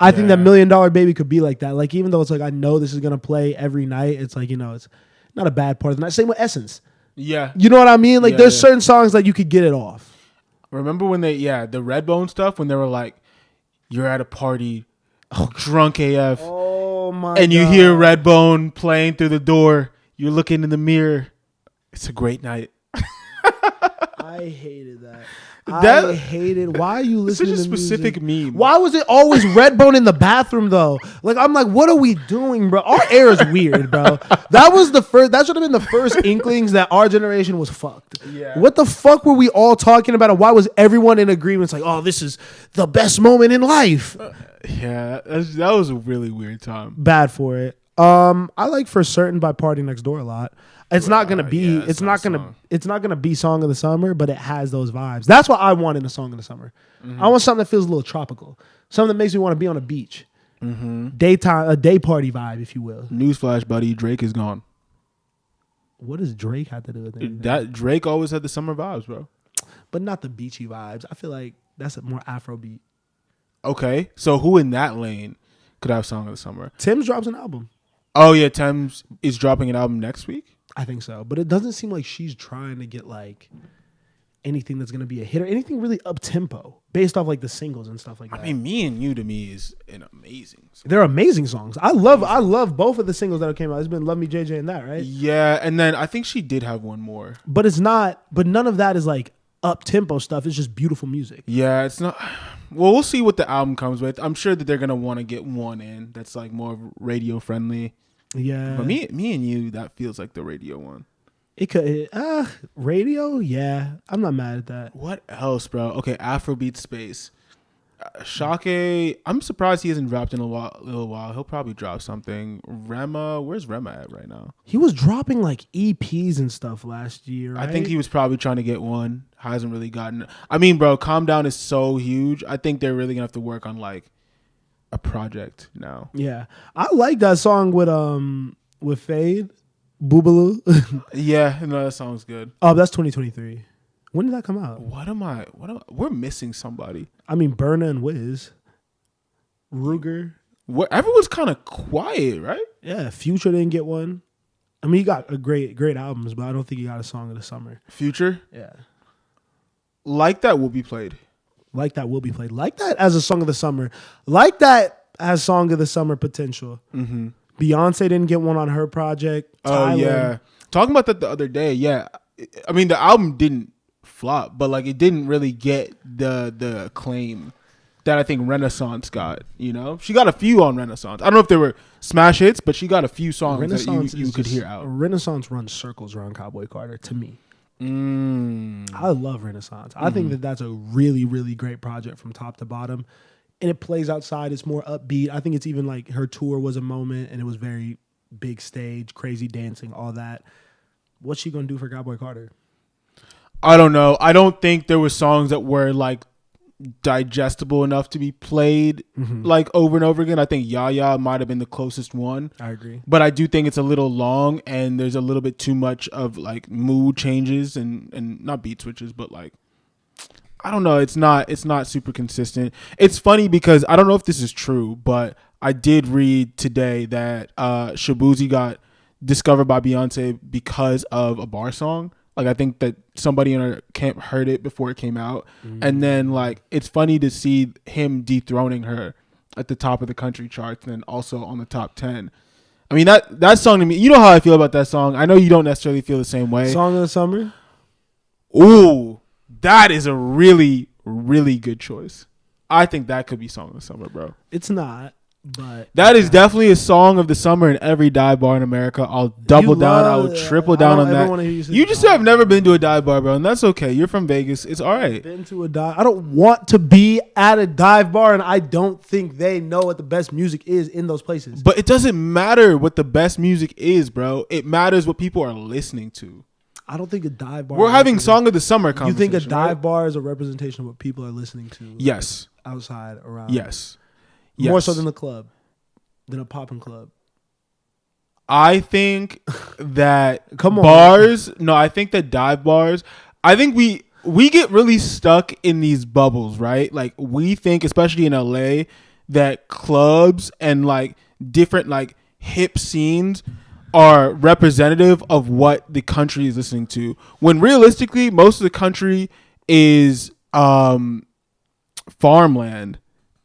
I think that $1 Million Baby could be like that. Like even though it's like I know this is gonna play every night, it's like it's not a bad part of the night. Same with Essence. Yeah, you know what I mean. Like there's certain songs that you could get it off. Remember when the Redbone stuff when they were like, you're at a party, drunk AF. Oh my! And you hear Redbone playing through the door. You're looking in the mirror. It's a great night. I hated that. I hated. Why are you listening to such a specific music? meme? Why was it always Redbone in the bathroom though? Like I'm like, what are we doing, bro? Our air is weird, bro. That was the first. That should have been the first inklings that our generation was fucked. Yeah. What the fuck were we all talking about? And why was everyone in agreement? It's like, oh, this is the best moment in life. Yeah, that was a really weird time. Bad for it. I like For Certain by Party Next Door a lot. It's not gonna be. Yeah, it's not gonna be Song of the Summer, but it has those vibes. That's what I want in a Song of the Summer. Mm-hmm. I want something that feels a little tropical, something that makes me want to be on a beach, daytime, a day party vibe, if you will. Newsflash, buddy, Drake is gone. What does Drake have to do with it? That Drake always had the summer vibes, bro. But not the beachy vibes. I feel like that's a more Afrobeat. Okay, so who in that lane could have Song of the Summer? Tim's drops an album. Oh yeah, Thames is dropping an album next week. I think so, but it doesn't seem like she's trying to get like anything that's gonna be a hit or anything really up tempo based off like the singles and stuff like that. I mean, Me and You to me is an amazing song. They're amazing songs. I love both of the singles that came out. It's been Love Me JJ and that, right? Yeah, and then I think she did have one more. But it's not. But none of that is like up tempo stuff. It's just beautiful music. Yeah, it's not. Well, we'll see what the album comes with. I'm sure that they're gonna want to get one in that's like more radio friendly. Yeah, but me and You, that feels like the radio one. It could radio. Yeah, I'm not mad at that. What else, bro? Okay, Afrobeat space. Shake, I'm surprised he hasn't dropped in a little while. He'll probably drop something. Rema, where's Rema at right now? He was dropping like EPs and stuff last year, right? I think he was probably trying to get one. Hasn't really gotten. I mean, bro, Calm Down is so huge. I think they're really gonna have to work on like a project now. Yeah, I like that song with Fade, Boobaloo. Yeah, no, that song's good. Oh, that's 2023. When did that come out? We're missing somebody. I mean, Burna and Wiz, Ruger. Everyone's kind of quiet, right? Yeah, Future didn't get one. I mean, he got a great albums, but I don't think he got a Song of the Summer. Future, yeah, Like That will be played. Like That will be played. Like That as a Song of the Summer. Like That has Song of the Summer potential. Mm-hmm. Beyonce didn't get one on her project. Oh yeah, talking about that the other day. Yeah, I mean the album didn't flop, but like it didn't really get the acclaim that I think Renaissance got. You know, she got a few on Renaissance. I don't know if they were smash hits, but she got a few songs that you could hear out. Renaissance runs circles around Cowboy Carter to me. I love Renaissance. I think that that's a really, really great project from top to bottom. And it plays outside. It's more upbeat. I think it's even like her tour was a moment and it was very big stage, crazy dancing, all that. What's she going to do for Cowboy Carter? I don't know. I don't think there were songs that were like digestible enough to be played like over and over again. I think Yaya might have been the closest one. I agree. But I do think it's a little long and there's a little bit too much of like mood changes and not beat switches, but like I don't know. It's not super consistent. It's funny because I don't know if this is true, but I did read today that Shabuzi got discovered by Beyonce because of a bar song. Like I think that somebody in her camp heard it before it came out, and then like it's funny to see him dethroning her at the top of the country charts and then also on the top 10. I mean, that song to me, you know how I feel about that song. I know you don't necessarily feel the same way. Song of the summer? Ooh, that is a really, really good choice. I think that could be song of the summer, bro. It's not, but that is definitely a song of the summer in every dive bar in America. I'll double down. I will triple down on that. You just have never been to a dive bar, bro, and that's okay. You're from Vegas. It's all right. Been to a dive. I don't want to be at a dive bar, and I don't think they know what the best music is in those places. But it doesn't matter what the best music is, bro. It matters what people are listening to. I don't think a dive bar. We're having song of the summer conversation. You think a dive bar is a representation of what people are listening to? Yes. Outside, around. Yes. More so than the club, than a popping club. I think that Come on, bars. No, I think that dive bars. I think we get really stuck in these bubbles, right? Like we think, especially in LA, that clubs and like different like hip scenes are representative of what the country is listening to. When realistically, most of the country is farmland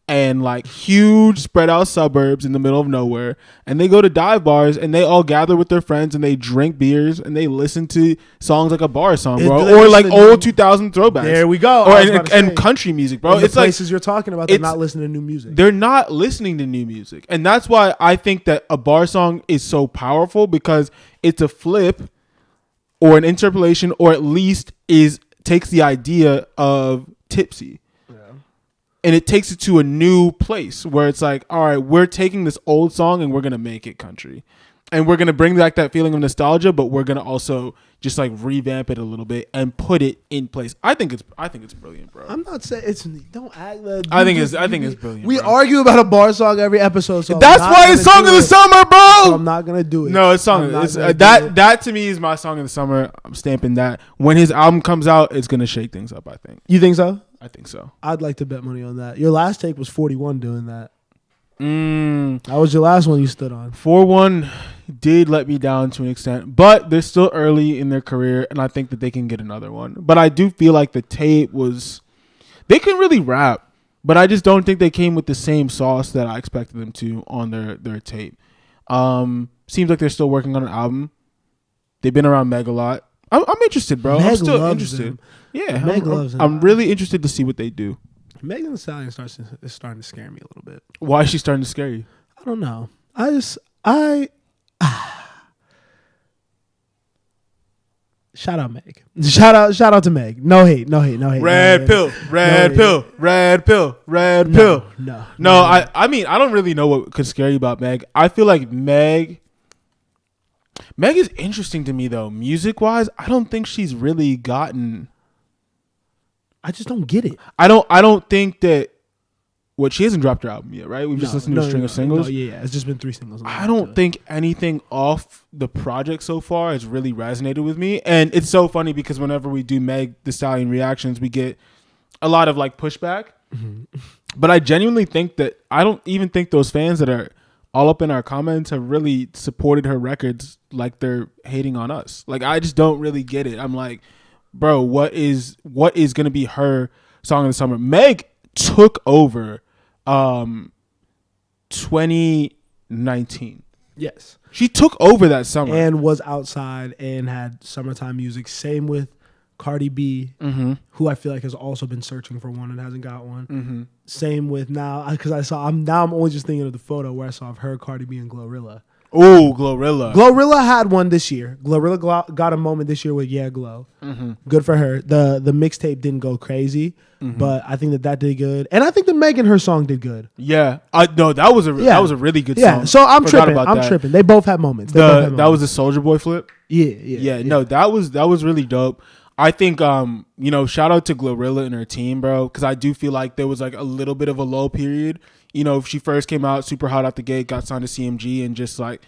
and like huge spread out suburbs in the middle of nowhere, and they go to dive bars and they all gather with their friends and they drink beers and they listen to songs like a bar song, bro, or like old 2000 throwbacks. There we go. Or and country music, bro. It's places you're talking about, they're not listening to new music. They're not listening to new music, and that's why I think that a bar song is so powerful, because it's a flip or an interpolation, or at least takes the idea of Tipsy. And it takes it to a new place where it's like, all right, we're taking this old song and we're going to make it country. And we're going to bring back that feeling of nostalgia, but we're going to also just like revamp it a little bit and put it in place. I think it's brilliant, bro. I'm not saying it's, don't act like, I think it's brilliant. We bro. argue about a bar song every episode. So that's why it's song of the summer, bro. So I'm not going to do it. No, it's song. That to me is my song of the summer. I'm stamping that. When his album comes out, it's going to shake things up, I think. You think so? I think so. I'd like to bet money on that. Your last take was 41 doing that. That was your last one you stood on. 4-1 did let me down to an extent, but they're still early in their career, and I think that they can get another one. But I do feel like the tape was... They can really rap, but I just don't think they came with the same sauce that I expected them to on their tape. Seems like they're still working on an album. They've been around Meg a lot. I'm interested, bro. I'm still interested. Them. Yeah, Meg loves him. I'm really interested to see what they do. Megan Thee Stallion is starting to scare me a little bit. Why is she starting to scare you? I don't know. Shout out Meg. Shout out to Meg. No hate. Red pill. No. I mean, I don't really know what could scare you about Meg. I feel like Meg is interesting to me though. Music wise, I don't think she's really gotten. I just don't get it. I don't think that. What, she hasn't dropped her album yet, right? We've just listened to a string of singles. No, yeah, it's just been 3 singles. I don't think anything off the project so far has really resonated with me. And it's so funny because whenever we do Meg Thee Stallion reactions, we get a lot of like pushback. Mm-hmm. But I genuinely think that I don't even think those fans that are all up in our comments have really supported her records like they're hating on us. Like, I just don't really get it. I'm like, bro, what is going to be her song of the summer? Meg took over 2019. Yes. She took over that summer. And was outside and had summertime music. Same with Cardi B, who I feel like has also been searching for one and hasn't got one. Mm-hmm. Same with now, because I'm only just thinking of the photo where I saw of her, Cardi B, and Glorilla. Oh, Glorilla. Glorilla had one this year. Glorilla got a moment this year with Yeah Glow. Mm-hmm. Good for her. The mixtape didn't go crazy, but I think that did good. And I think the Megan, her song did good. Yeah. No, that was a really good song. Yeah, so I'm tripping. They both had moments. That was a Soulja Boy flip? Yeah. No, that was really dope. I think, shout out to Glorilla and her team, bro, because I do feel like there was like a little bit of a low period. She first came out super hot out the gate, got signed to CMG, and just like,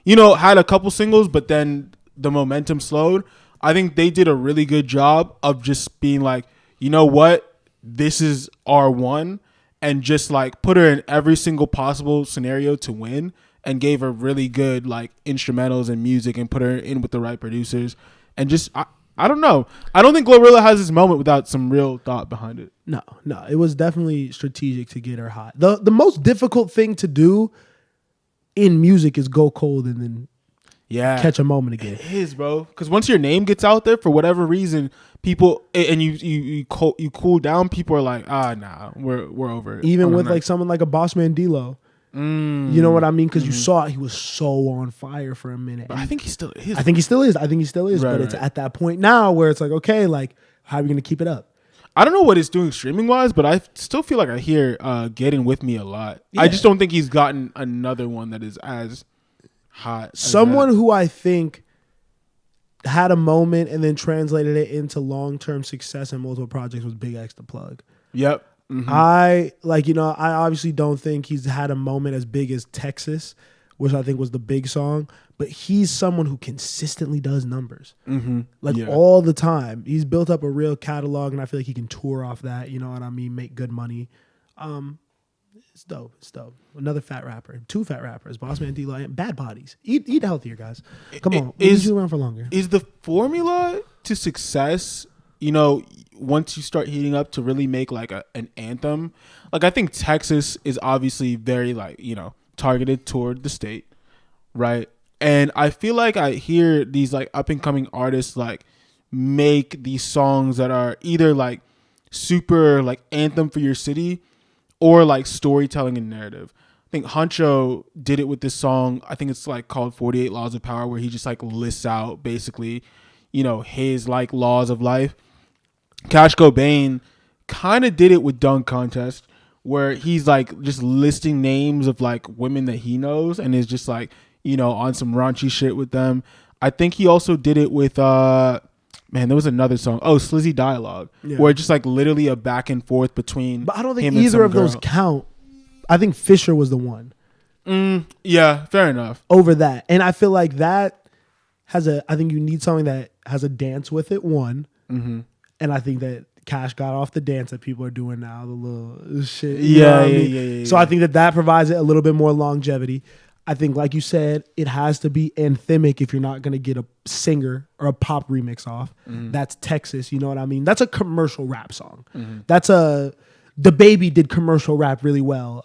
had a couple singles, but then the momentum slowed. I think they did a really good job of just being like, you know what, this is our one, and just like put her in every single possible scenario to win, and gave her really good like instrumentals and music, and put her in with the right producers, and just I don't know. I don't think Glorilla has this moment without some real thought behind it. No, it was definitely strategic to get her hot. The most difficult thing to do in music is go cold and then catch a moment again. It is, bro. Because once your name gets out there, for whatever reason, people and you cool down. People are like, nah, we're over it. Even with like someone like a Bossman D-Lo. You know what I mean? Because you saw he was so on fire for a minute. But I think he still is. I think he still is. Right, but it's at that point now where it's like, okay, like how are we going to keep it up? I don't know what it's doing streaming wise, but I still feel like I hear Getting With Me a lot. Yeah. I just don't think he's gotten another one that is as hot. Someone who I think had a moment and then translated it into long-term success in multiple projects was Big X the Plug. Yep. Mm-hmm. I obviously don't think he's had a moment as big as Texas, which I think was the big song, but he's someone who consistently does numbers. All the time. He's built up a real catalog, and I feel like he can tour off that, you know what I mean, make good money. It's dope. Another fat rapper. 2 fat rappers, Bossman D-Lo, and Bad Bodies. Eat healthier, guys. Come on. We'll you around for longer. Is the formula to success, you know, once you start heating up to really make like an anthem? Like I think Texas is obviously very like, you know, targeted toward the state, right? And I feel like I hear these like up and coming artists like make these songs that are either like super like anthem for your city or like storytelling and narrative. I think Huncho did it with this song. I think it's like called 48 Laws of Power, where he just like lists out basically, you know, his like laws of life. Cash Cobain kind of did it with Dunk Contest, where he's like just listing names of like women that he knows and is just like, you know, on some raunchy shit with them. I think he also did it with there was another song. Oh, Slizzy Dialogue, where it's just like literally a back and forth between. But I don't think either of those count. I think Fisher was the one. Yeah, fair enough. Over that, and I feel like that has I think you need something that has a dance with it. One, and I think that Cash got off the dance that people are doing now, the little shit. Yeah. So I think that provides it a little bit more longevity. I think, like you said, it has to be anthemic if you're not going to get a singer or a pop remix off. That's Texas, you know what I mean? That's a commercial rap song. The Baby did commercial rap really well.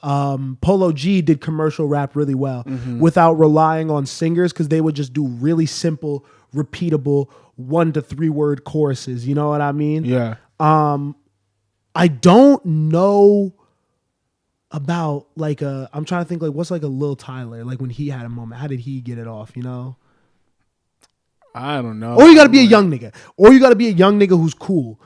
Polo G did commercial rap really well without relying on singers, because they would just do really simple, repeatable 1 to 3 word choruses. You know what I mean? Yeah. I don't know about like I'm trying to think like what's like a Lil Tyler, like when he had a moment, how did he get it off, you know? I don't know. Or you gotta be a young nigga. Or you gotta be a young nigga who's cool.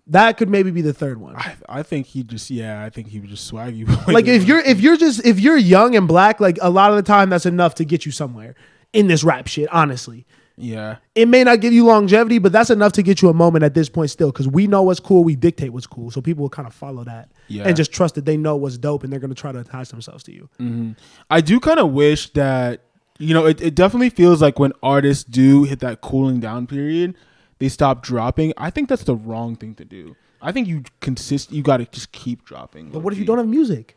That could maybe be the third one. I think he just would just swag you. Like if you're young and black, like a lot of the time that's enough to get you somewhere in this rap shit, honestly. Yeah. It may not give you longevity, but that's enough to get you a moment at this point still, because we know what's cool, we dictate what's cool. So people will kind of follow that and just trust that they know what's dope and they're going to try to attach themselves to you. I do kind of wish that, you know, it definitely feels like when artists do hit that cooling down period, they stop dropping. I think that's the wrong thing to do. I think you got to just keep dropping. But what if you don't have music?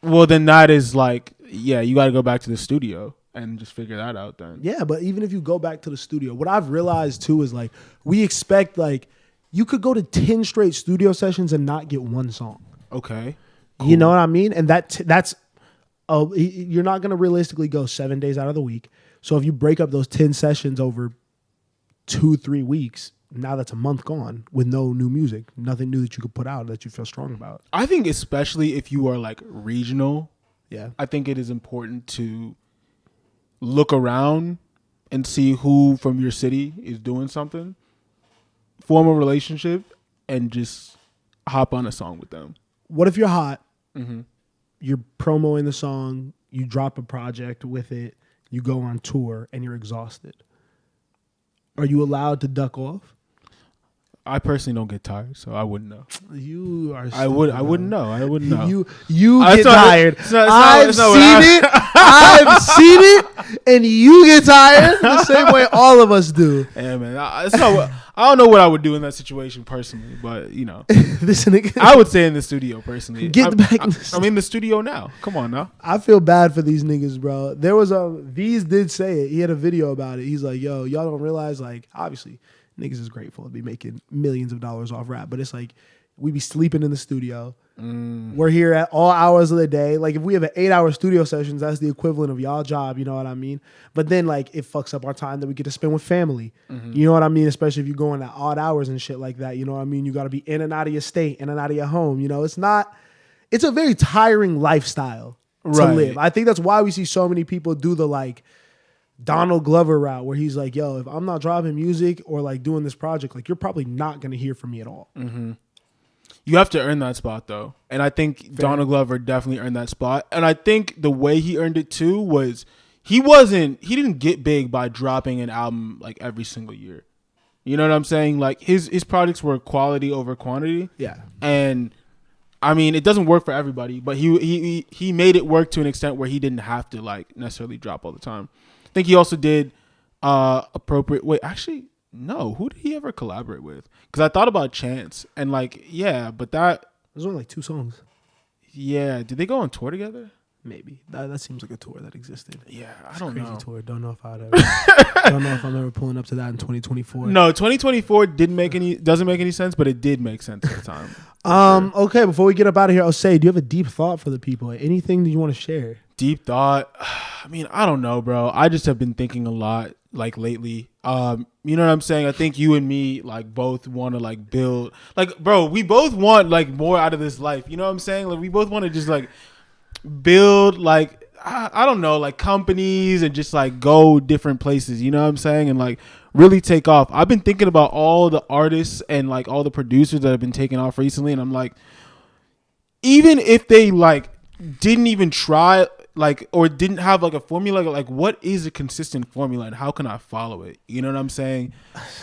Well, then that is like, you got to go back to the studio and just figure that out then. Yeah, but even if you go back to the studio, what I've realized too is like we expect like you could go to 10 straight studio sessions and not get one song. Okay. Cool. You know what I mean? And that's you're not going to realistically go 7 days out of the week. So if you break up those 10 sessions over 2-3 weeks, now that's a month gone with no new music, nothing new that you could put out that you feel strong about. I think especially if you are like regional, I think it is important to look around and see who from your city is doing something, form a relationship, and just hop on a song with them. What if you're hot, you're promoting the song, you drop a project with it, you go on tour, and you're exhausted? Are you allowed to duck off? I personally don't get tired, so I wouldn't know. You are. I wouldn't know. I wouldn't know. You get tired. I've seen it, and you get tired the same way all of us do. Yeah, man. I don't know what I would do in that situation personally, but you know, This nigga, I would stay in the studio personally. I'm in the studio now. Come on now. I feel bad for these niggas, bro. There was V's did say it. He had a video about it. He's like, yo, y'all don't realize, like, obviously, niggas is grateful to be making millions of dollars off rap, but it's like we be sleeping in the studio. We're here at all hours of the day. Like if we have an 8-hour studio sessions, that's the equivalent of y'all job. You know what I mean? But then like it fucks up our time that we get to spend with family. You know what I mean? Especially if you're going at odd hours and shit like that. You know what I mean? You got to be in and out of your state, in and out of your home. You know, it's a very tiring lifestyle to live. I think that's why we see so many people do the like Donald Glover route where he's like, yo, if I'm not dropping music or like doing this project, like you're probably not going to hear from me at all. You have to earn that spot, though. And I think Donald Glover definitely earned that spot. And I think the way he earned it, too, was he didn't get big by dropping an album, like, every single year. You know what I'm saying? Like, his projects were quality over quantity. Yeah. And, I mean, it doesn't work for everybody, but he made it work to an extent where he didn't have to, like, necessarily drop all the time. I think he also did appropriate... Wait, actually... No, who did he ever collaborate with? Because I thought about Chance and like, yeah, but that there's only like 2 songs. Yeah, did they go on tour together? Maybe that seems like a tour that existed. Yeah, I don't know. Crazy tour. Don't know if I'm ever pulling up to that in 2024. No, 2024 doesn't make any sense, but it did make sense at the time. Okay, before we get up out of here, Osei, do you have a deep thought for the people? Anything that you want to share? Deep thought. I mean, I don't know, bro. I just have been thinking a lot like lately. You know what I'm saying? I think you and me like both want to like build like, bro, we both want like more out of this life. You know what I'm saying? Like we both want to just like build like I don't know, like companies and just like go different places, you know what I'm saying? And like really take off. I've been thinking about all the artists and like all the producers that have been taking off recently, and I'm like, even if they like didn't even try like or didn't have like a formula, like what is a consistent formula and how can I follow it? You know what I'm saying?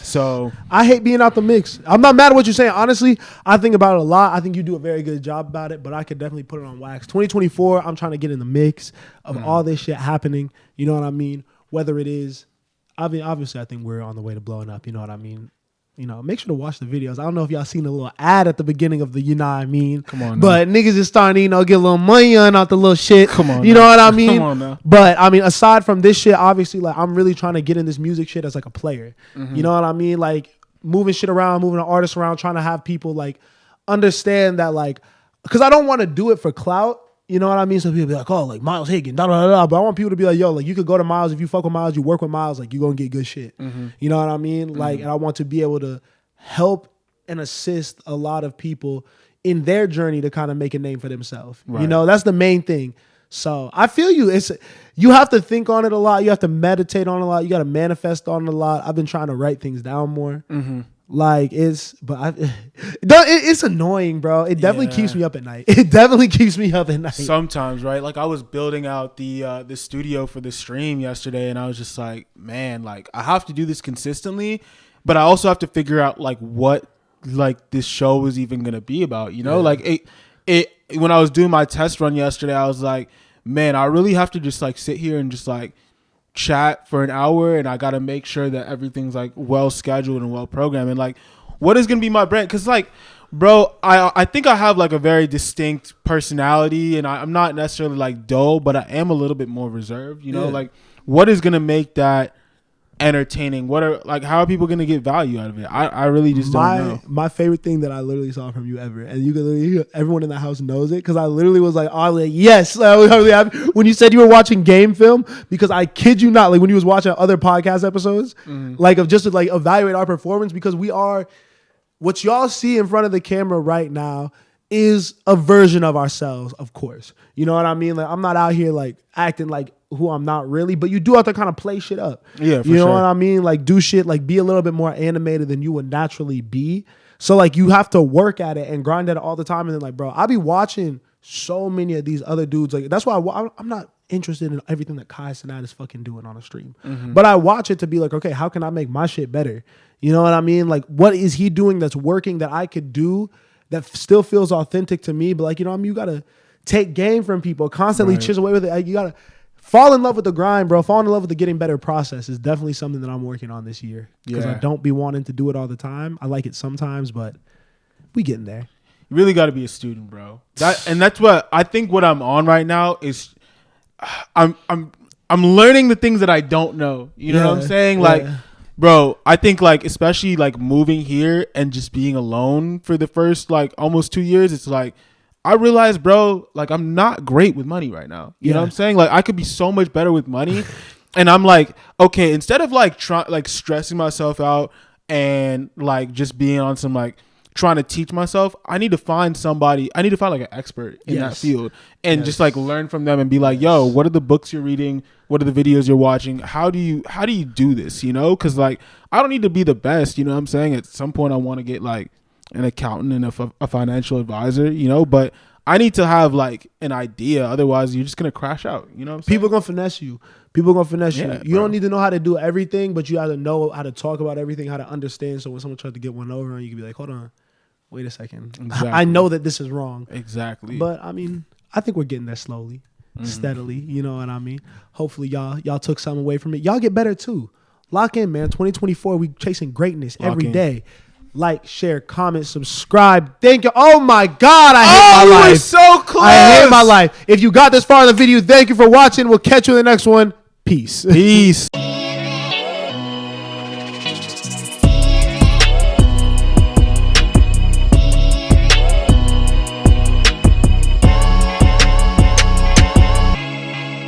So I hate being out the mix. I'm not mad at what you're saying. Honestly, I think about it a lot. I think you do a very good job about it, but I could definitely put it on wax. 2024, I'm trying to get in the mix of all this shit happening. You know what I mean? Whether it is, I mean, obviously I think we're on the way to blowing up. You know what I mean? You know, make sure to watch the videos. I don't know if y'all seen a little ad at the beginning of the, you know what I mean? Come on now. But niggas is starting to, you know, get a little money on out the little shit. Come on You know what I mean? Come on now. But, I mean, aside from this shit, obviously, like, I'm really trying to get in this music shit as, like, a player. You know what I mean? Like, moving shit around, moving the artists around, trying to have people, like, understand that, like, because I don't want to do it for clout. You know what I mean? So people be like, oh, like Miles Higgins, da da da. But I want people to be like, yo, like you could go to Miles. If you fuck with Miles, you work with Miles, like you're gonna get good shit. You know what I mean? Like, and I want to be able to help and assist a lot of people in their journey to kind of make a name for themselves. Right. You know, that's the main thing. So I feel you. You have to think on it a lot. You have to meditate on it a lot. You got to manifest on it a lot. I've been trying to write things down more. Like it's annoying, bro. It definitely keeps me up at night. It definitely keeps me up at night. Sometimes, right? Like I was building out the studio for the stream yesterday, and I was just like, man, like I have to do this consistently, but I also have to figure out like what like this show is even gonna be about. You know, like it. When I was doing my test run yesterday, I was like, man, I really have to just like sit here and just like chat for an hour, and I got to make sure that everything's like well scheduled and well programmed, and like what is gonna be my brand, because like bro, I think I have like a very distinct personality, and I'm not necessarily like dull, but I am a little bit more reserved, you know. Like what is gonna make that entertaining? How are people gonna get value out of it? I really just don't know. My favorite thing that I literally saw from you ever, and you can literally, everyone in the house knows it, because I literally was like, oh, like, yes, I was really happy when you said you were watching game film, because I kid you not, like when you was watching other podcast episodes, like of just to like evaluate our performance, because we are, what y'all see in front of the camera right now is a version of ourselves, of course. You know what I mean? Like I'm not out here like acting like who I'm not really, but you do have to kind of play shit up. Yeah, for you know what I mean? Like do shit, like be a little bit more animated than you would naturally be. So like you have to work at it and grind at it all the time. And then like, bro, I be watching so many of these other dudes. Like that's why I'm not interested in everything that Kai Cenat is fucking doing on a stream. But I watch it to be like, okay, how can I make my shit better? You know what I mean? Like what is he doing that's working that I could do that still feels authentic to me? But like, you know what I mean? You got to take game from people, constantly chisel away with it. Like, you got to fall in love with the grind, bro. Fall in love with the getting better process is definitely something that I'm working on this year. Because I don't be wanting to do it all the time. I like it sometimes, but we getting there. You really got to be a student, bro. That's what I think. What I'm on right now is, I'm learning the things that I don't know. You know what I'm saying? Like, bro, I think like especially like moving here and just being alone for the first like almost 2 years. It's like I realized, bro, like I'm not great with money right now. You know what I'm saying? Like I could be so much better with money. And I'm like, okay, instead of like stressing myself out and like just being on some like trying to teach myself, I need to find somebody. I need to find like an expert in that field and just like learn from them and be like, yo, what are the books you're reading? What are the videos you're watching? How do you do this? You know, because like I don't need to be the best. You know what I'm saying? At some point, I want to get like an accountant and a financial advisor. You know, but I need to have like an idea. Otherwise, you're just gonna crash out. You know what I'm saying? People gonna finesse you. People gonna finesse you. You don't need to know how to do everything, but you have to know how to talk about everything, how to understand. So when someone tries to get one over, you can be like, hold on, wait a second. Exactly. I know that this is wrong. Exactly. But I mean, I think we're getting there slowly, steadily. You know what I mean? Hopefully, y'all took something away from it. Y'all get better too. Lock in, man. 2024, we chasing greatness every day. Like, share, comment, subscribe. Thank you. Oh my God, I hate my life. We're so close. I hate my life. If you got this far in the video, thank you for watching. We'll catch you in the next one. Peace. Peace.